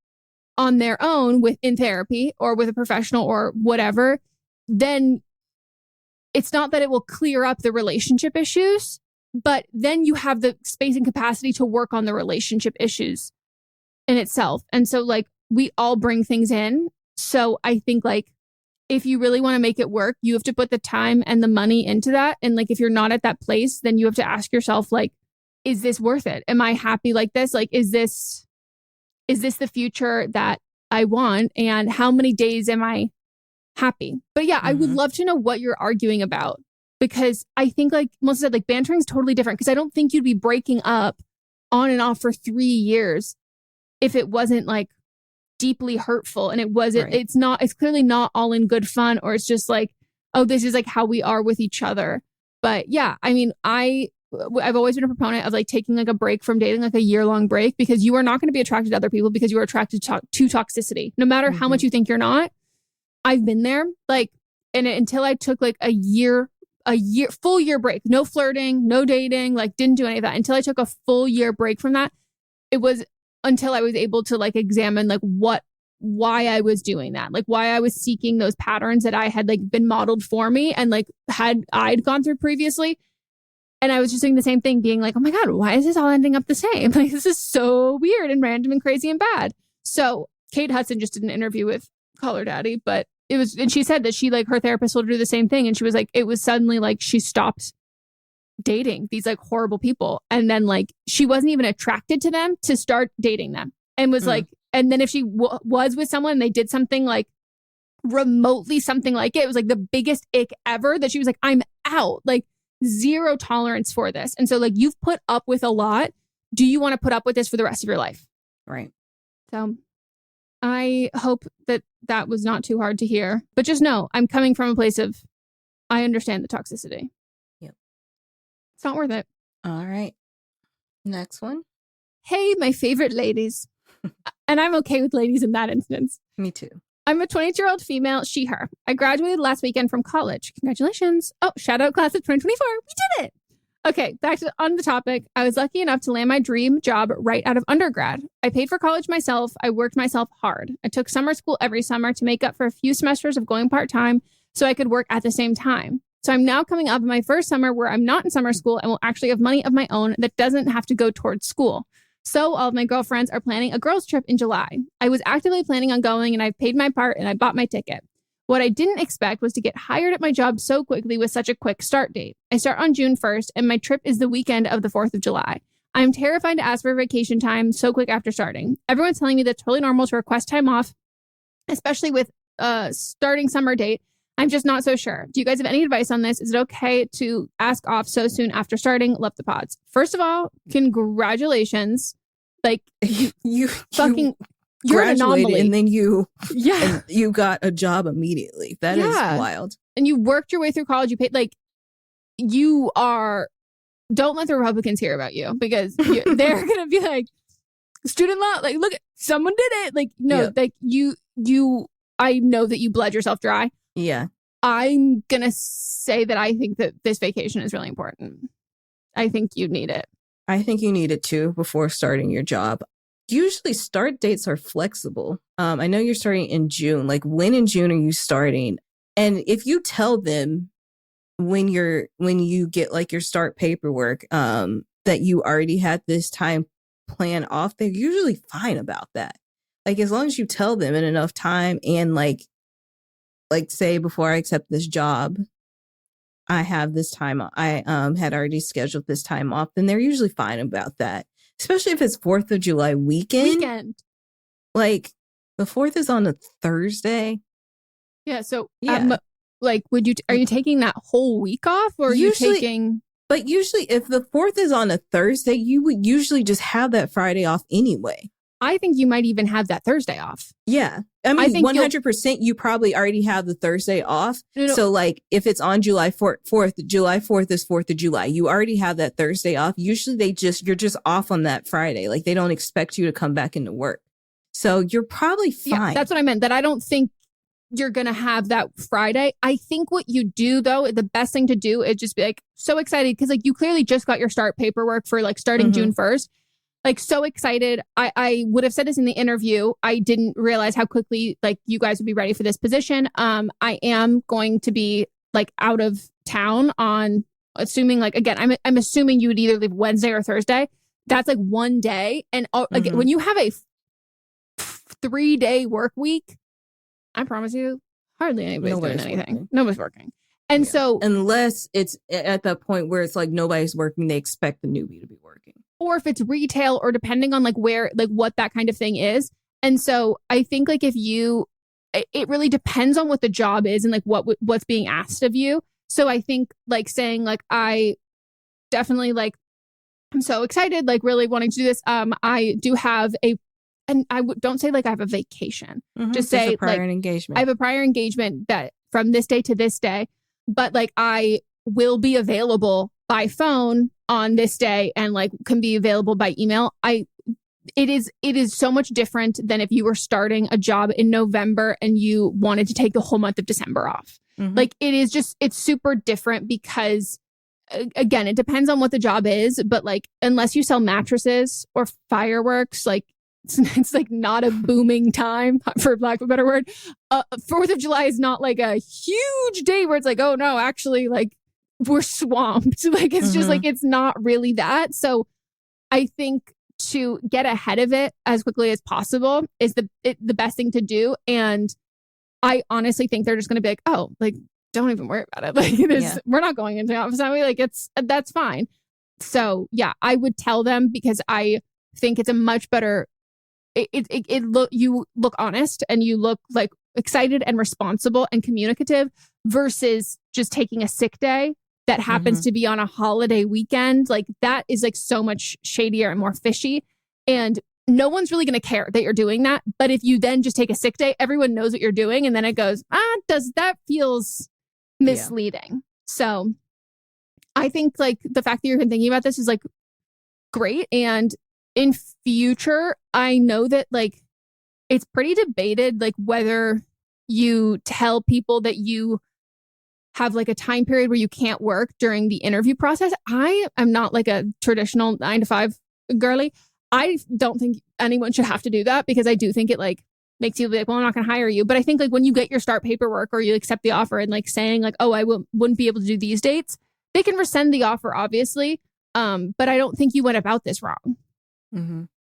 on their own in therapy or with a professional or whatever, then it's not that it will clear up the relationship issues, but then you have the space and capacity to work on the relationship issues in itself. And so like we all bring things in. So I think like if you really want to make it work, you have to put the time and the money into that. And like if you're not at that place, then you have to ask yourself like, is this worth it? Am I happy like this? Like, is this the future that I want? And how many days am I happy? But yeah, I would love to know what you're arguing about, because I think like Melissa said, like bantering is totally different, because I don't think you'd be breaking up on and off for 3 years if it wasn't like deeply hurtful and it wasn't, it's clearly not all in good fun, or it's just like, oh, this is like how we are with each other. But yeah, I mean, I've always been a proponent of like taking like a break from dating, like a year-long break, because you are not going to be attracted to other people because you are attracted to toxicity, no matter how much you think you're not. I've been there, like, and until I took like a full year break, no flirting, no dating, like didn't do any of that until I took a full year break from that. It was until I was able to like examine like why I was doing that, like why I was seeking those patterns that I had like been modeled for me and like I'd gone through previously. And I was just doing the same thing, being like, oh my God, why is this all ending up the same? Like, this is so weird and random and crazy and bad. So Kate Hudson just did an interview with Call Her Daddy, but and she said that she like her therapist told her to do the same thing. And she was like, it was suddenly like she stopped dating these like horrible people. And then like she wasn't even attracted to them to start dating them, and was like, and then if she was with someone and they did something like remotely something like it was like the biggest ick ever, that she was like, I'm out. Like, zero tolerance for this. And so like you've put up with a lot. Do you want to put up with this for the rest of your life? Right. So I hope that was not too hard to hear, but just know I'm coming from a place of, I understand the toxicity. Yep. It's not worth it. All right. Next one. Hey, my favorite ladies. And I'm okay with ladies in that instance. Me too. I'm a 22-year-old female, she, her. I graduated last weekend from college. Congratulations. Oh, shout out class of 2024. We did it. Okay, on the topic. I was lucky enough to land my dream job right out of undergrad. I paid for college myself. I worked myself hard. I took summer school every summer to make up for a few semesters of going part-time so I could work at the same time. So I'm now coming up in my first summer where I'm not in summer school and will actually have money of my own that doesn't have to go towards school. So all of my girlfriends are planning a girls' trip in July. I was actively planning on going, and I've paid my part and I bought my ticket. What I didn't expect was to get hired at my job so quickly with such a quick start date. I start on June 1st, and my trip is the weekend of the 4th of July. I'm terrified to ask for vacation time so quick after starting. Everyone's telling me that's totally normal to request time off, especially with starting summer date. I'm just not so sure. Do you guys have any advice on this? Is it okay to ask off so soon after starting? Love the pods. First of all, congratulations. Like you fucking you're an graduated anomaly. and then you Yeah. you got a job immediately. That is wild. And you worked your way through college. You paid like you are. Don't let the Republicans hear about you because they're gonna be like student loan. Like, look, someone did it. Like, no, like you. I know that you bled yourself dry. Yeah. I'm gonna say that I think that this vacation is really important. I think you need it. I think you need it too before starting your job. Usually start dates are flexible. I know you're starting in June. Like, when in June are you starting? And if you tell them when you get like your start paperwork, that you already had this time planned off, they're usually fine about that. Like, as long as you tell them in enough time and like say before I accept this job, I have this time. I had already scheduled this time off, then they're usually fine about that. Especially if it's 4th of July weekend. Like, the 4th is on a Thursday. Yeah. So, like, are you taking that whole week off, or are you taking? But usually, if the 4th is on a Thursday, you would usually just have that Friday off anyway. I think you might even have that Thursday off. Yeah. I mean, 100% you probably already have the Thursday off. No. So, like, if it's on July 4th, July 4th is 4th of July. You already have that Thursday off. Usually you're just off on that Friday. Like, they don't expect you to come back into work. So you're probably fine. Yeah, that's what I meant. That I don't think you're going to have that Friday. I think what you do, though, the best thing to do is just be like so excited because like you clearly just got your start paperwork for like starting June 1st. Like, so excited. I would have said this in the interview. I didn't realize how quickly like you guys would be ready for this position. I am going to be like out of town on assuming like, again, I'm assuming you would either leave Wednesday or Thursday. That's like one day. And again, when you have a 3-day work week, I promise you, hardly anybody's doing anything. Working. Nobody's working. And so unless it's at that point where it's like nobody's working, they expect the newbie to be working. Or if it's retail or depending on like where, like what that kind of thing is. And so I think like it really depends on what the job is and like what's being asked of you. So I think like saying like, I definitely like, I'm so excited, like really wanting to do this. I do have and I don't say like I have a vacation. Just say a prior like engagement. I have a prior engagement that from this day to this day, but like I will be available by phone on this day and like can be available by email. It is so much different than if you were starting a job in November and you wanted to take the whole month of December off. Like it's super different because again, it depends on what the job is, but like unless you sell mattresses or fireworks, like it's like not a booming time, for lack of a better word. 4th of July is not like a huge day where it's like, oh no, actually like we're swamped. Like it's just like, it's not really that. So I think to get ahead of it as quickly as possible is the best thing to do. And I honestly think they're just going to be like, oh, like, don't even worry about it. Like we're not going into the office. I mean, like that's fine. So yeah, I would tell them because I think it's a much better, you look honest and you look like excited and responsible and communicative versus just taking a sick day that happens to be on a holiday weekend. Like that is like so much shadier and more fishy. And no one's really going to care that you're doing that. But if you then just take a sick day, everyone knows what you're doing. And then it goes, that feels misleading. Yeah. So I think like the fact that you're thinking about this is like great. And in future, I know that like it's pretty debated, like whether you tell people that you have like a time period where you can't work during the interview process. I am not like a traditional 9-to-5 girly. I don't think anyone should have to do that because I do think it like makes you be like, well, I'm not going to hire you. But I think like when you get your start paperwork or you accept the offer and like saying like, oh, I wouldn't be able to do these dates, they can rescind the offer, obviously. But I don't think you went about this wrong.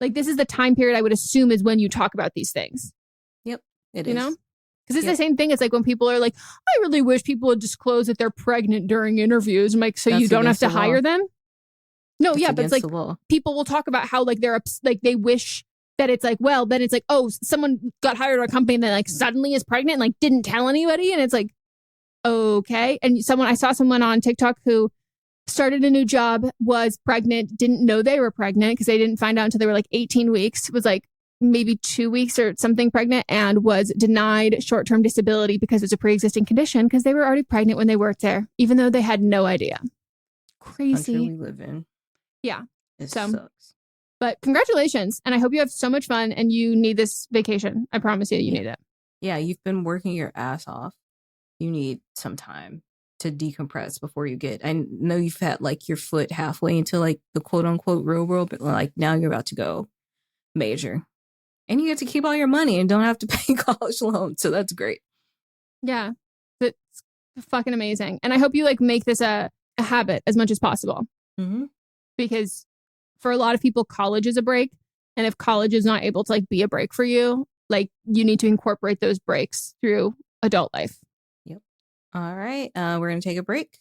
Like this is the time period I would assume is when you talk about these things. Yep, it is. You know? Because it's the same thing. It's like when people are like, I really wish people would disclose that they're pregnant during interviews. I'm like, so you don't have to hire them? No, yeah, but it's like people will talk about how like they're like they wish that it's like, well, then it's like, oh, someone got hired at a company and then like suddenly is pregnant and like didn't tell anybody. And it's like, okay. And I saw someone on TikTok who started a new job, was pregnant, didn't know they were pregnant because they didn't find out until they were like 18 weeks, was like maybe 2 weeks or something pregnant, and was denied short-term disability because it's a pre-existing condition because they were already pregnant when they worked there, even though they had no idea. Crazy. Country we live in. Yeah. It So, sucks. but congratulations. And I hope you have so much fun and you need this vacation. I promise you, you need it. Yeah, you've been working your ass off. You need some time to decompress before you get. I know you've had like your foot halfway into like the quote unquote real world, but like now you're about to go major. And you get to keep all your money and don't have to pay college loans. So that's great. Yeah. That's fucking amazing. And I hope you like make this a habit as much as possible. Mm-hmm. Because for a lot of people, college is a break. And if college is not able to like be a break for you, like you need to incorporate those breaks through adult life. Yep. All right. We're going to take a break.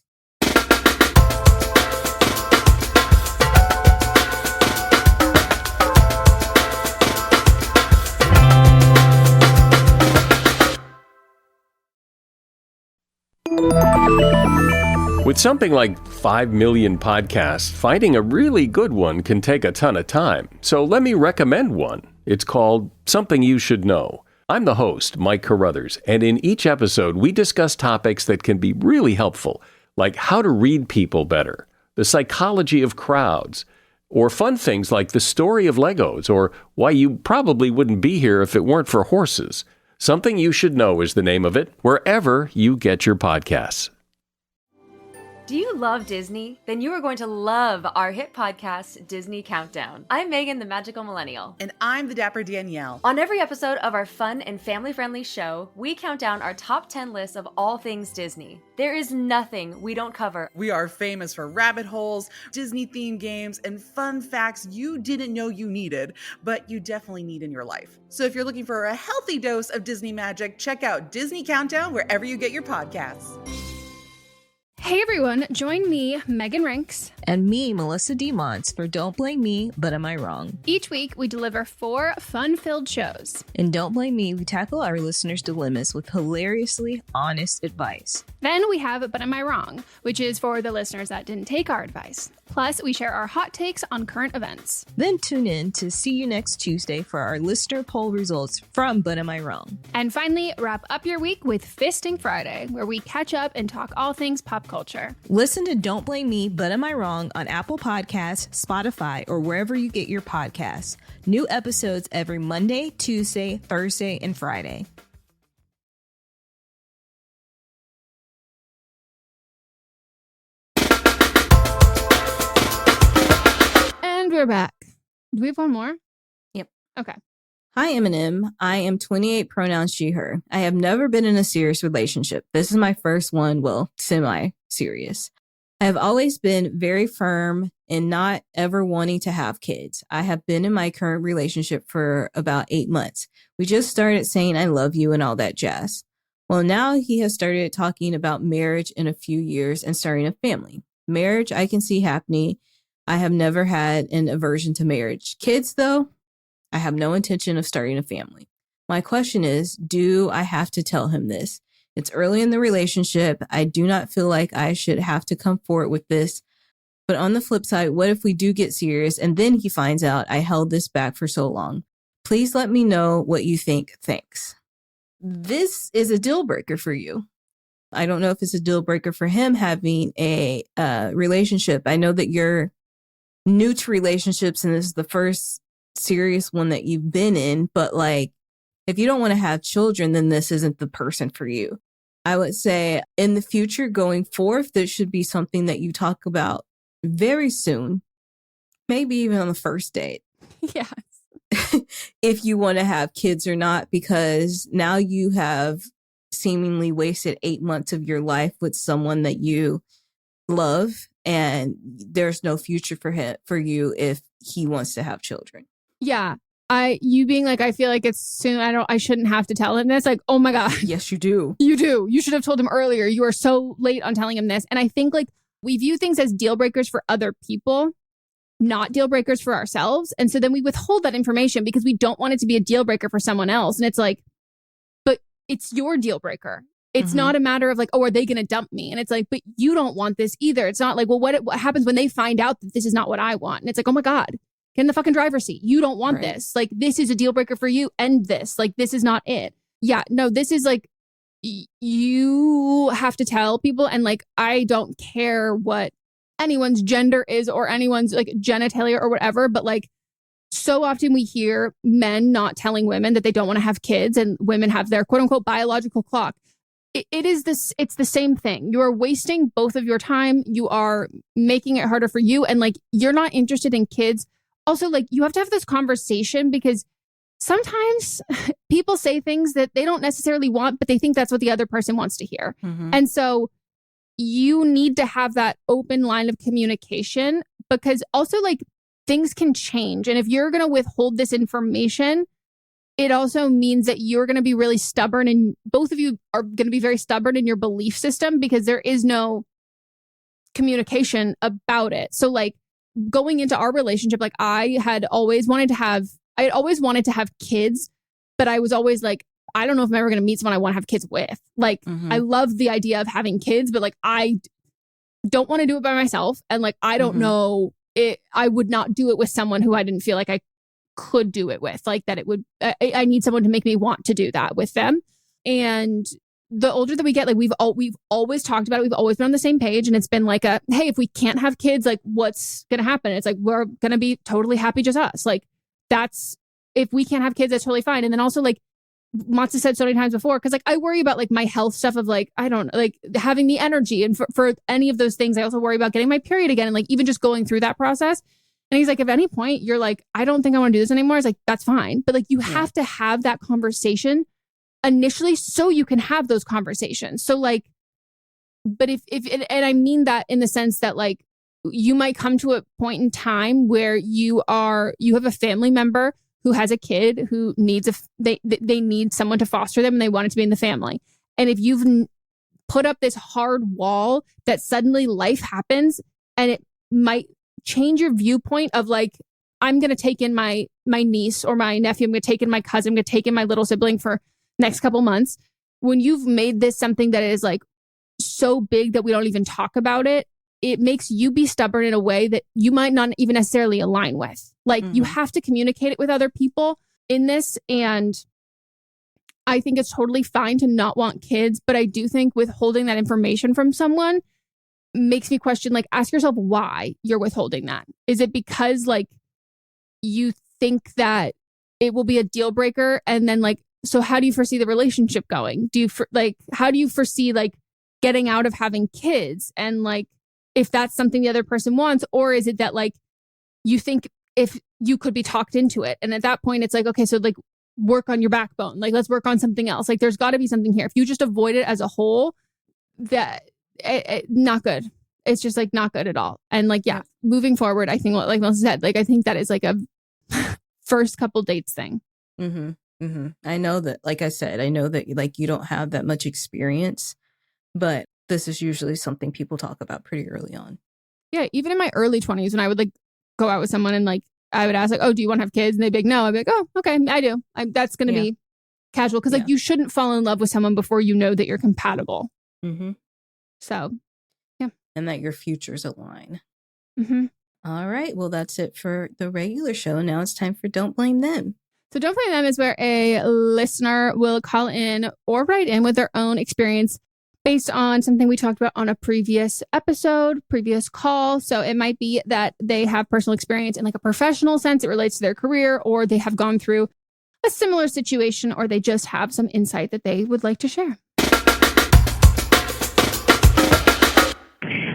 With something like 5 million podcasts, finding a really good one can take a ton of time. So let me recommend one. It's called Something You Should Know. I'm the host, Mike Carruthers, and in each episode, we discuss topics that can be really helpful, like how to read people better, the psychology of crowds, or fun things like the story of Legos, or why you probably wouldn't be here if it weren't for horses. Something You Should Know is the name of it, wherever you get your podcasts. Do you love Disney? Then you are going to love our hit podcast, Disney Countdown. I'm Megan, the Magical Millennial. And I'm the Dapper Danielle. On every episode of our fun and family-friendly show, we count down our top 10 lists of all things Disney. There is nothing we don't cover. We are famous for rabbit holes, Disney-themed games, and fun facts you didn't know you needed, but you definitely need in your life. So if you're looking for a healthy dose of Disney magic, check out Disney Countdown wherever you get your podcasts. Hey everyone, join me, Megan Rinks. And me, Melissa DeMonts, for Don't Blame Me, But Am I Wrong? Each week, we deliver 4 fun-filled shows. In Don't Blame Me, we tackle our listeners' dilemmas with hilariously honest advice. Then we have But Am I Wrong, which is for the listeners that didn't take our advice. Plus, we share our hot takes on current events. Then tune in to see you next Tuesday for our listener poll results from But Am I Wrong? And finally, wrap up your week with Fisting Friday, where we catch up and talk all things pop culture. Listen to Don't Blame Me, But Am I Wrong on Apple Podcasts, Spotify, or wherever you get your podcasts. New episodes every Monday, Tuesday, Thursday, and Friday. And we're back. Do we have one more? Yep. Okay. Hi, Eminem. I am 28, pronouns she, her. I have never been in a serious relationship. This is my first one, well, semi-serious. I have always been very firm in not ever wanting to have kids. I have been in my current relationship for about 8 months. We just started saying I love you and all that jazz. Well, now he has started talking about marriage in a few years and starting a family. Marriage, I can see happening. I have never had an aversion to marriage. Kids, though, I have no intention of starting a family. My question is, do I have to tell him this? It's early in the relationship. I do not feel like I should have to come forward with this. But on the flip side, what if we do get serious and then he finds out I held this back for so long? Please let me know what you think. Thanks. This is a deal breaker for you. I don't know if it's a deal breaker for him having a relationship. I know that you're new to relationships and this is the first serious one that you've been in, but like, if you don't want to have children, then this isn't the person for you. I would say in the future going forth, this should be something that you talk about very soon, maybe even on the first date. Yes. If you want to have kids or not, because now you have seemingly wasted 8 months of your life with someone that you love, and there's no future for you if he wants to have children. Yeah. You being like, I feel like it's soon. I shouldn't have to tell him this. Like, oh my God. Yes, you do. You do. You should have told him earlier. You are so late on telling him this. And I think like we view things as deal breakers for other people, not deal breakers for ourselves. And so then we withhold that information because we don't want it to be a deal breaker for someone else. And it's like, but it's your deal breaker. It's not a matter of like, oh, are they going to dump me? And it's like, but you don't want this either. It's not like, well, what happens when they find out that this is not what I want? And it's like, oh my God, get in the fucking driver's seat. You don't want this. Like, this is a deal breaker for you. End this. Like, this is not it. Yeah, no, this is like, you have to tell people. And like, I don't care what anyone's gender is or anyone's like genitalia or whatever, but like, so often we hear men not telling women that they don't want to have kids, and women have their quote unquote biological clock. It's the same thing. You are wasting both of your time. You are making it harder for you. And like, you're not interested in kids. Also, like, you have to have this conversation because sometimes people say things that they don't necessarily want, but they think that's what the other person wants to hear. And so you need to have that open line of communication, because also like things can change. And if you're going to withhold this information, it also means that you're going to be really stubborn, and both of you are going to be very stubborn in your belief system because there is no communication about it. So like, going into our relationship, like I had always wanted to have kids, but I was always like, I don't know if I'm ever going to meet someone I want to have kids with. Like, I love the idea of having kids, but like, I don't want to do it by myself. And like, I don't know I would not do it with someone who I didn't feel like I could do it with, like that it would, I need someone to make me want to do that with them. And the older that we get, like we've always talked about it. We've always been on the same page. And it's been like hey, if we can't have kids, like what's going to happen? It's like, we're going to be totally happy just us. Like if we can't have kids, that's totally fine. And then also like Matza said so many times before, because like I worry about like my health stuff of like, I don't like having the energy. And for any of those things, I also worry about getting my period again. And like even just going through that process. And he's like, if at any point you're like, I don't think I want to do this anymore, it's like, that's fine. But like, you have to have that conversation initially so you can have those conversations. So like, but if and I mean that in the sense that like, you might come to a point in time where you have a family member who has a kid who needs they need someone to foster them and they want it to be in the family. And if you've put up this hard wall that suddenly life happens and it might change your viewpoint of like, I'm going to take in my niece or my nephew, I'm going to take in my cousin, I'm going to take in my little sibling for next couple months. When you've made this something that is like so big that we don't even talk about it, it makes you be stubborn in a way that you might not even necessarily align with. Like you have to communicate it with other people in this. And I think it's totally fine to not want kids, but I do think withholding that information from someone makes me question, like, ask yourself why you're withholding that. Is it because like you think that it will be a deal breaker? And then like, so how do you foresee the relationship going? How do you foresee like getting out of having kids? And like, if that's something the other person wants, or is it that like, you think if you could be talked into it? And at that point it's like, okay, so like work on your backbone. Like, let's work on something else. Like there's gotta be something here. If you just avoid it as a whole, that not good. It's just like not good at all. And like, yeah, moving forward, I think what like Melissa said, like, I think that is like a first couple dates thing. I know that, like I said, I know that like you don't have that much experience, but this is usually something people talk about pretty early on. Yeah. Even in my early 20s, when I would like go out with someone and like, I would ask like, oh, do you want to have kids? And they'd be like, no. I'd be like, oh, okay, I do. That's going to be casual. Cause like you shouldn't fall in love with someone before you know that you're compatible. So, yeah. And that your futures align. All right. Well, that's it for the regular show. Now it's time for Don't Blame Them. So Don't Blame Them is where a listener will call in or write in with their own experience based on something we talked about on a previous episode, previous call. So it might be that they have personal experience in like a professional sense. It relates to their career, or they have gone through a similar situation, or they just have some insight that they would like to share.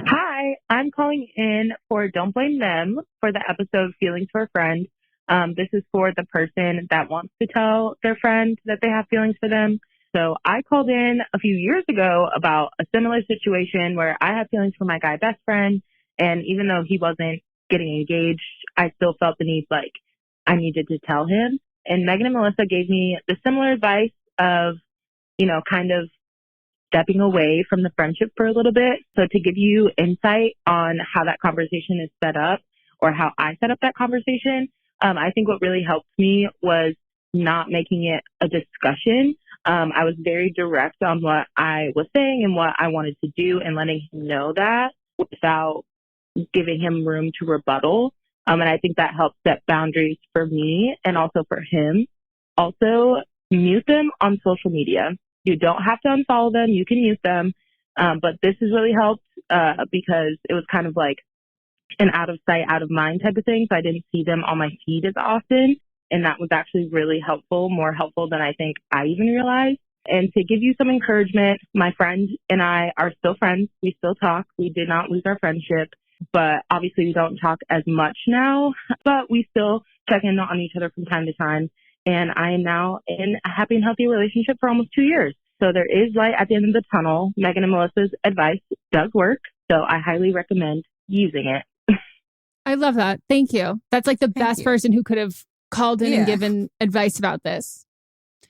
Hi, I'm calling in for Don't Blame Them for the episode Feelings for a Friend. This is for the person that wants to tell their friend that they have feelings for them. So I called in a few years ago about a similar situation where I had feelings for my guy best friend. And even though he wasn't getting engaged, I still felt the need, like, I needed to tell him. And Meghan and Melisa gave me the similar advice of, you know, kind of stepping away from the friendship for a little bit. So to give you insight on how that conversation is set up, or how I set up that conversation, I think what really helped me was not making it a discussion, I was very direct on what I was saying and what I wanted to do and letting him know that without giving him room to rebuttal. And I think that helps set boundaries for me and also for him. Also, mute them on social media. You don't have to unfollow them. You can mute them. But this has really helped because it was kind of like an out of sight, out of mind type of thing. So I didn't see them on my feed as often. And that was actually really helpful, more helpful than I think I even realized. And to give you some encouragement, my friend and I are still friends. We still talk. We did not lose our friendship, but obviously we don't talk as much now, but we still check in on each other from time to time. And I am now in a happy and healthy relationship for almost 2 years. So there is light at the end of the tunnel. Meghan and Melissa's advice does work. So I highly recommend using it. I love that. Thank you. That's like the best person who could have called in and given advice about this.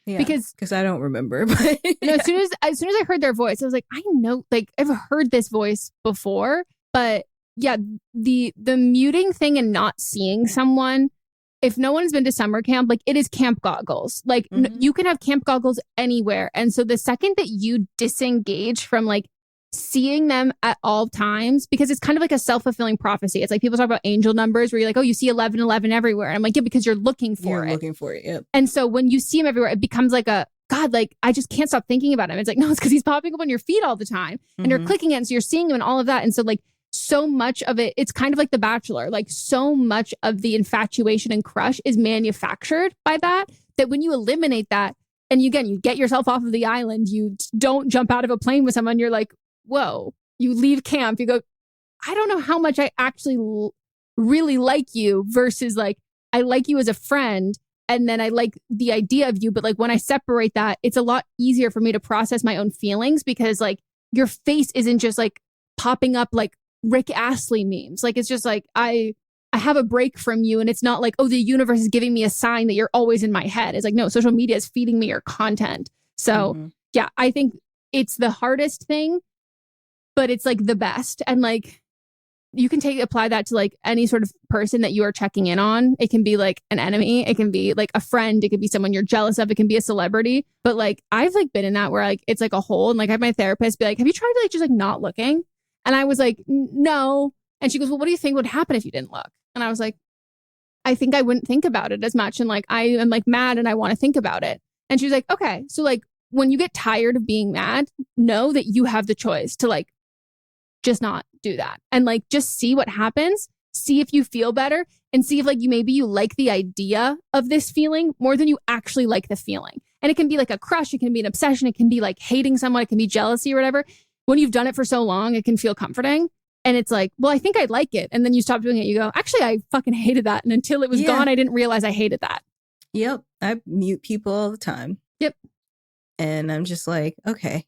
Yeah, because I don't remember. But as soon as I heard their voice, I was like, I know, like I've heard this voice before, but yeah, the muting thing and not seeing someone. If no one's been to summer camp, like it is camp goggles. Like you can have camp goggles anywhere. And so the second that you disengage from like seeing them at all times, because it's kind of like a self-fulfilling prophecy. It's like people talk about angel numbers where you're like, oh, you see 1111 everywhere. And I'm like, yeah, because you're looking for it. Looking for it, yep. And so when you see him everywhere, it becomes like a, God, like I just can't stop thinking about him. It's like, no, it's because he's popping up on your feed all the time. And you're clicking it, and so you're seeing him and all of that. And so like, so much of it, it's kind of like The Bachelor, like so much of the infatuation and crush is manufactured by that when you eliminate that, and you get yourself off of the island, you don't jump out of a plane with someone, you're like, whoa, you leave camp, you go, I don't know how much I actually really like you versus like, I like you as a friend. And then I like the idea of you. But like when I separate that, it's a lot easier for me to process my own feelings because like your face isn't just like popping up like Rick Astley memes. Like, it's just like, I have a break from you. And it's not like, oh, the universe is giving me a sign that you're always in my head. It's like, no, social media is feeding me your content. So yeah, I think it's the hardest thing, but it's like the best. And like, you can apply that to like any sort of person that you are checking in on. It can be like an enemy. It can be like a friend. It could be someone you're jealous of. It can be a celebrity. But like, I've like been in that where like, it's like a hole. And like I have my therapist be like, have you tried to like just like not looking? And I was like, no. And she goes, well, what do you think would happen if you didn't look? And I was like, I think I wouldn't think about it as much. And like, I am like mad and I want to think about it. And she was like, okay. So like, when you get tired of being mad, know that you have the choice to like, just not do that. And like, just see what happens. See if you feel better and see if like you like the idea of this feeling more than you actually like the feeling. And it can be like a crush. It can be an obsession. It can be like hating someone. It can be jealousy or whatever. When you've done it for so long, it can feel comforting. And it's like, well, I think I'd like it. And then you stop doing it. You go, actually, I fucking hated that. And until it was gone, I didn't realize I hated that. Yep. I mute people all the time. Yep. And I'm just like, okay,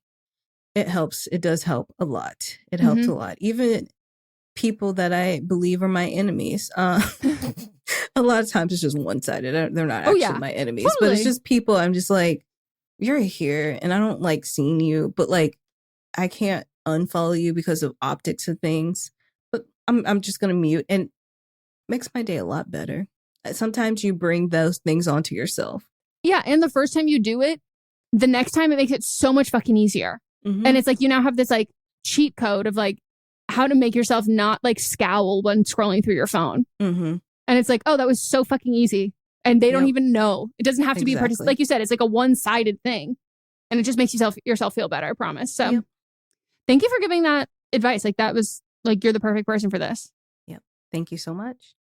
it helps. It does help a lot. It helps a lot. Even people that I believe are my enemies. A lot of times it's just one-sided. They're not actually my enemies. Totally. But it's just people I'm just like, you're here and I don't like seeing you. But like, I can't unfollow you because of optics and things, but I'm just going to mute, and it makes my day a lot better. Sometimes you bring those things onto yourself. Yeah. And the first time you do it, the next time it makes it so much fucking easier. And it's like, you now have this like cheat code of like how to make yourself not like scowl when scrolling through your phone. And it's like, oh, that was so fucking easy. And they don't even know. It doesn't have to be like you said, it's like a one-sided thing. And it just makes yourself feel better, I promise. So thank you for giving that advice. Like that was like, you're the perfect person for this. Yep. Thank you so much.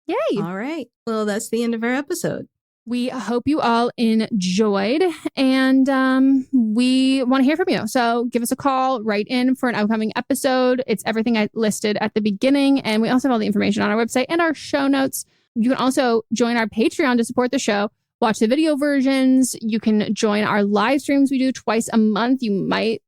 Yay. All right. Well, that's the end of our episode. We hope you all enjoyed, and we want to hear from you. So give us a call, write in for an upcoming episode. It's everything I listed at the beginning. And we also have all the information on our website and our show notes. You can also join our Patreon to support the show. Watch the video versions. You can join our live streams we do twice a month. You might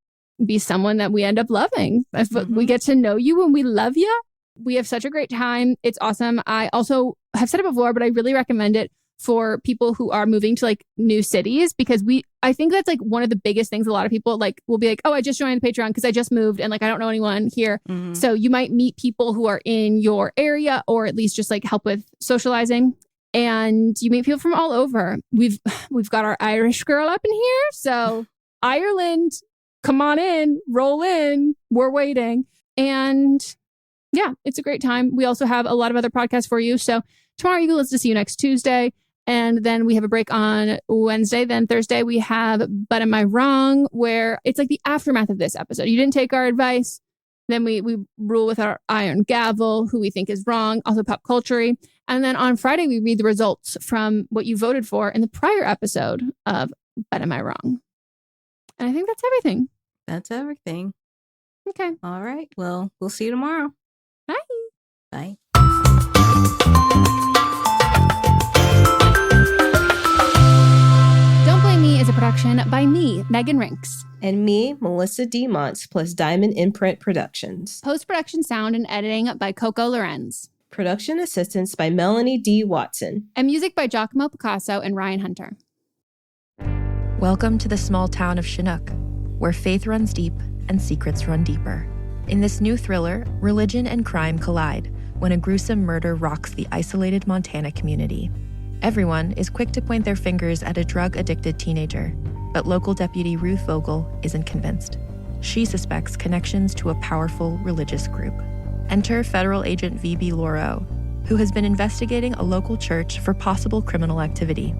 be someone that we end up loving. If we get to know you and we love you. We have such a great time. It's awesome. I also have said it before, but I really recommend it for people who are moving to like new cities, because I think that's like one of the biggest things. A lot of people like will be like, oh, I just joined the Patreon because I just moved and like I don't know anyone here. So you might meet people who are in your area, or at least just like help with socializing. And you meet people from all over. We've got our Irish girl up in here. So Ireland, come on in, roll in. We're waiting. And yeah, it's a great time. We also have a lot of other podcasts for you. So tomorrow you can listen to See You Next Tuesday. And then we have a break on Wednesday. Then Thursday we have But Am I Wrong? Where it's like the aftermath of this episode. You didn't take our advice. Then we rule with our iron gavel, who we think is wrong, also pop culture. And then on Friday, we read the results from what you voted for in the prior episode of But Am I Wrong? And I think that's everything. That's everything. Okay. All right. Well, we'll see you tomorrow. Bye. Bye. Don't Blame Me is a production by me, Megan Rinks. And me, Melissa D. Montz, plus Diamond Imprint Productions. Post-production sound and editing by Coco Lorenz. Production assistance by Melanie D. Watson. And music by Giacomo Picasso and Ryan Hunter. Welcome to the small town of Chinook, where faith runs deep and secrets run deeper. In this new thriller, religion and crime collide when a gruesome murder rocks the isolated Montana community. Everyone is quick to point their fingers at a drug-addicted teenager, but local deputy Ruth Vogel isn't convinced. She suspects connections to a powerful religious group. Enter federal agent V.B. Lauro, who has been investigating a local church for possible criminal activity.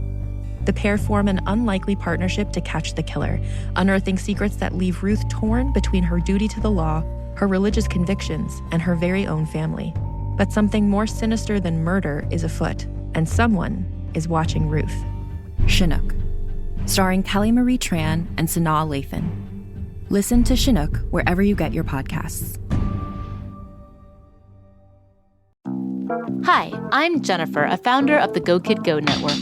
The pair form an unlikely partnership to catch the killer, unearthing secrets that leave Ruth torn between her duty to the law, her religious convictions, and her very own family. But something more sinister than murder is afoot, and someone is watching Ruth. Chinook, starring Kelly Marie Tran and Sanaa Lathan. Listen to Chinook wherever you get your podcasts. Hi, I'm Jennifer, a founder of the Go Kid Go network.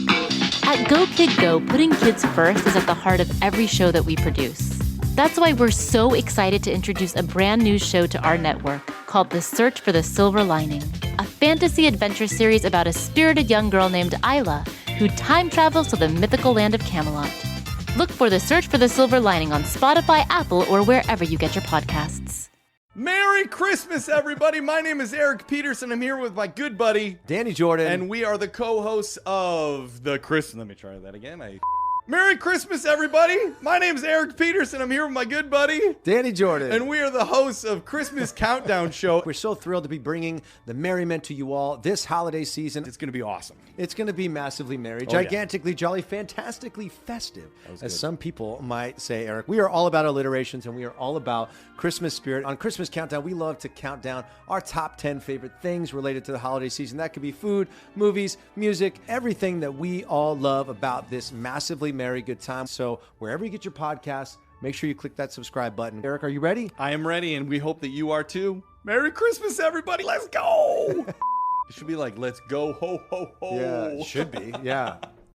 At Go Kid Go, putting kids first is at the heart of every show that we produce. That's why we're so excited to introduce a brand new show to our network called The Search for the Silver Lining, a fantasy adventure series about a spirited young girl named Isla who time travels to the mythical land of Camelot. Look for The Search for the Silver Lining on Spotify, Apple, or wherever you get your podcasts. Merry Christmas, everybody. My name is Eric Peterson. I'm here with my good buddy, Danny Jordan. And we are the co-hosts of the Let me try that again. Merry Christmas, everybody. My name is Eric Peterson. I'm here with my good buddy, Danny Jordan. And we are the hosts of Christmas Countdown Show. We're so thrilled to be bringing the merriment to you all this holiday season. It's going to be awesome. It's going to be massively merry, gigantically jolly, fantastically festive, as some people might say, Eric. We are all about alliterations, and we are all about Christmas spirit. On Christmas Countdown, we love to count down our top 10 favorite things related to the holiday season. That could be food, movies, music, everything that we all love about this massively merry good time. So wherever you get your podcasts, make sure you click that subscribe button. Eric, are you ready? I am ready, and we hope that you are too. Merry Christmas, everybody. Let's go. It should be like, let's go, ho, ho, ho. Yeah, it should be. Yeah.